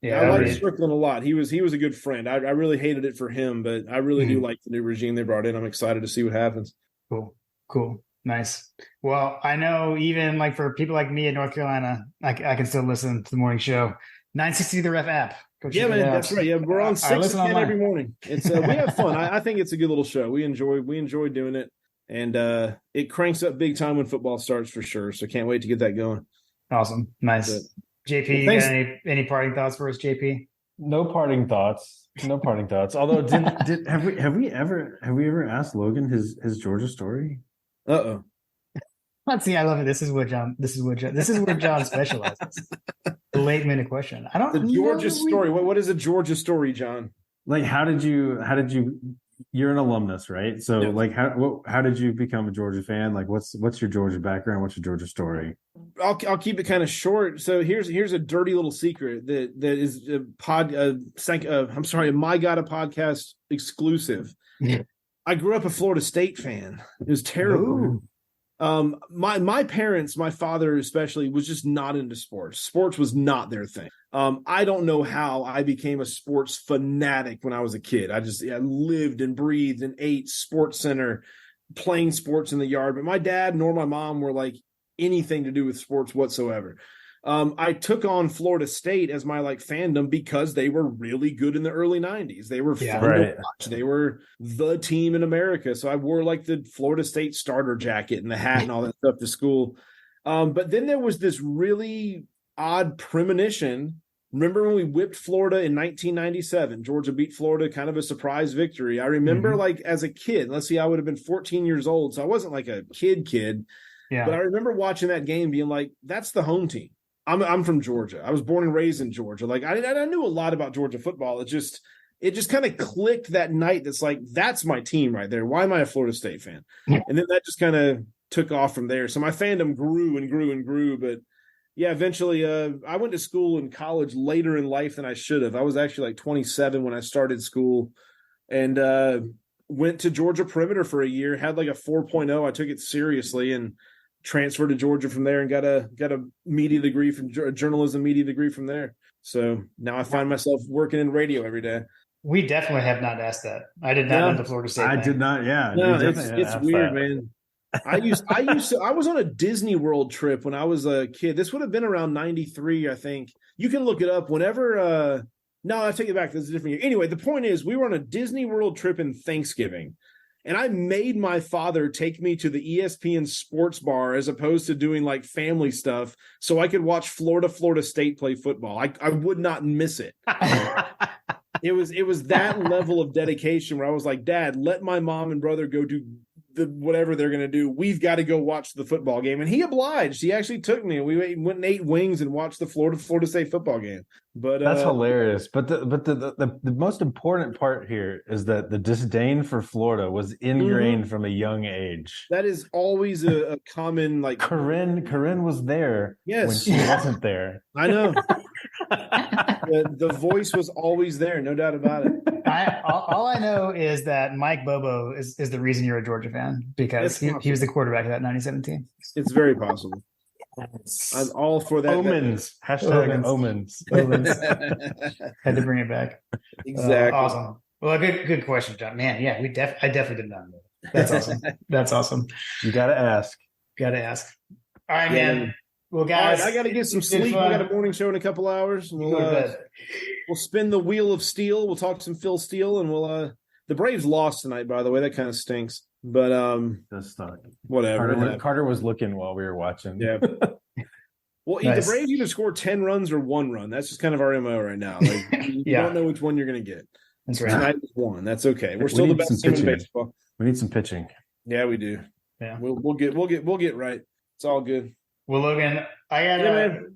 I like Strickland a lot. He was a good friend. I really hated it for him, but I really do like the new regime they brought in. I'm excited to see what happens. Cool. Nice. Well, I know even for people like me in North Carolina, I can still listen to the morning show. 960 The Ref app. Yeah, man, that's right. Yeah, we're on 6 10 every morning. It's we have fun. I think it's a good little show. We enjoy doing it, and it cranks up big time when football starts for sure. So can't wait to get that going. Awesome, nice. JP, you got any parting thoughts for us, JP? No parting thoughts. Although, have we ever asked Logan his Georgia story? Uh-oh. Let's see. I love it. This is where John specializes. The late minute question. I don't. The Georgia story. What is a Georgia story, John? How did you? You're an alumnus, right? So, how did you become a Georgia fan? What's your Georgia background? What's your Georgia story? I'll keep it kind of short. So here's a dirty little secret that is a My God, a podcast exclusive. Yeah. I grew up a Florida State fan. It was terrible. My parents, my father especially, was just not into sports. Sports was not their thing. I don't know how I became a sports fanatic when I was a kid. I lived and breathed and ate Sports Center, playing sports in the yard. But my dad nor my mom were anything to do with sports whatsoever. I took on Florida State as my fandom because they were really good in the early 90s. They were fun to watch. They were the team in America. So I wore the Florida State starter jacket and the hat and all that stuff to school. But then there was this really odd premonition. Remember when we whipped Florida in 1997? Georgia beat Florida, kind of a surprise victory. I remember as a kid, let's see, I would have been 14 years old. So I wasn't a kid. Yeah. But I remember watching that game being that's the home team. I'm from Georgia. I was born and raised in Georgia. I knew a lot about Georgia football. It just kind of clicked that night. That's my team right there. Why am I a Florida State fan? And then that just kind of took off from there. So my fandom grew and grew and grew. But yeah, eventually I went to school and college later in life than I should have. I was actually 27 when I started school, and went to Georgia Perimeter for a year, had a 4.0. I took it seriously and transferred to Georgia from there and got a media degree from a journalism media degree from there. So now I find myself working in radio every day. We definitely have not asked that. I did not know the Florida State I thing. did not. Yeah, No, we definitely it's asked weird, that. man. I was on a Disney World trip when I was a kid. This would have been around 93, I think. You can look it up whenever no, I take it back. This is a different year. Anyway, the point is we were on a Disney World trip in Thanksgiving. And I made my father take me to the ESPN sports bar as opposed to doing like family stuff so I could watch Florida State play football. I would not miss it. It was that level of dedication where I was like, Dad, let my mom and brother go do whatever they're going to do. We've got to go watch the football game. And he obliged. He actually took me. We went and ate wings and watched the Florida State football game. But that's hilarious. But the most important part here is that the disdain for Florida was ingrained from a young age. That is always a common like Corinne was there when she wasn't there. I know. The voice was always there, no doubt about it. All I know is that Mike Bobo is the reason you're a Georgia fan, because he was the quarterback of that 97 team. It's very possible. I'm all for that. Omens. Hashtag omens. Had to bring it back. Exactly. Awesome. Well, good question, John. Man, yeah, I definitely did not know that. That's awesome. That's awesome. You got to ask. All right, man. Well, guys, I got to get some sleep. I got a morning show in a couple hours. We'll spin the wheel of steel. We'll talk some Phil Steele, and we'll the Braves lost tonight, by the way. That kind of stinks. But that's not whatever. Carter was looking while we were watching. Yeah. Well, the Braves either score 10 runs or 1 run. That's just kind of our MO right now. Like you don't know which one you're going to get. That's right. Tonight was 1. That's okay. We're still the best team in baseball. We need some pitching. Yeah, we do. Yeah. We'll get right. It's all good. Well, Logan,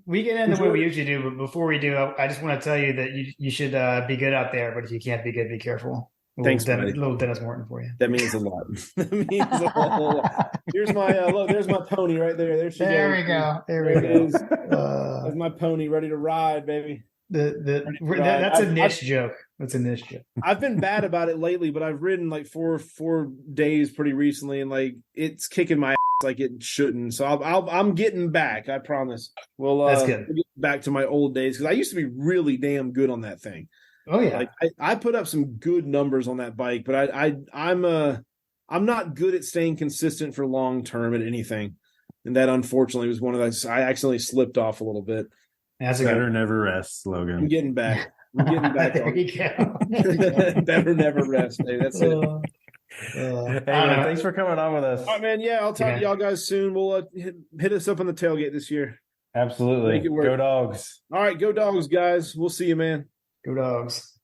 we get into what we usually do, but before we do, I just want to tell you that you should be good out there, but if you can't be good, be careful. Thanks, little Dennis Morton for you. That means a lot. That means a whole lot. Here's my look. There's my pony right there. There she goes. There we go. There we go. There's my pony ready to ride, baby. That's a niche joke. That's a niche joke. I've been bad about it lately, but I've ridden like four days pretty recently, and like it's kicking my ass like it shouldn't. So I'm getting back. I promise. Well, that's good. We'll get back to my old days because I used to be really damn good on that thing. Oh yeah, like I put up some good numbers on that bike, but I'm not good at staying consistent for long term at anything, and that unfortunately was one of those. I accidentally slipped off a little bit. That's a better never rest slogan. I'm getting back. There you go. Better never rest. Hey, that's it. Hey, man, thanks for coming on with us. All right, man. Yeah, I'll talk to y'all guys soon. We'll hit us up on the tailgate this year. Absolutely. Make it work. Go Dogs. All right, go Dogs, guys. We'll see you, man. Go Dogs.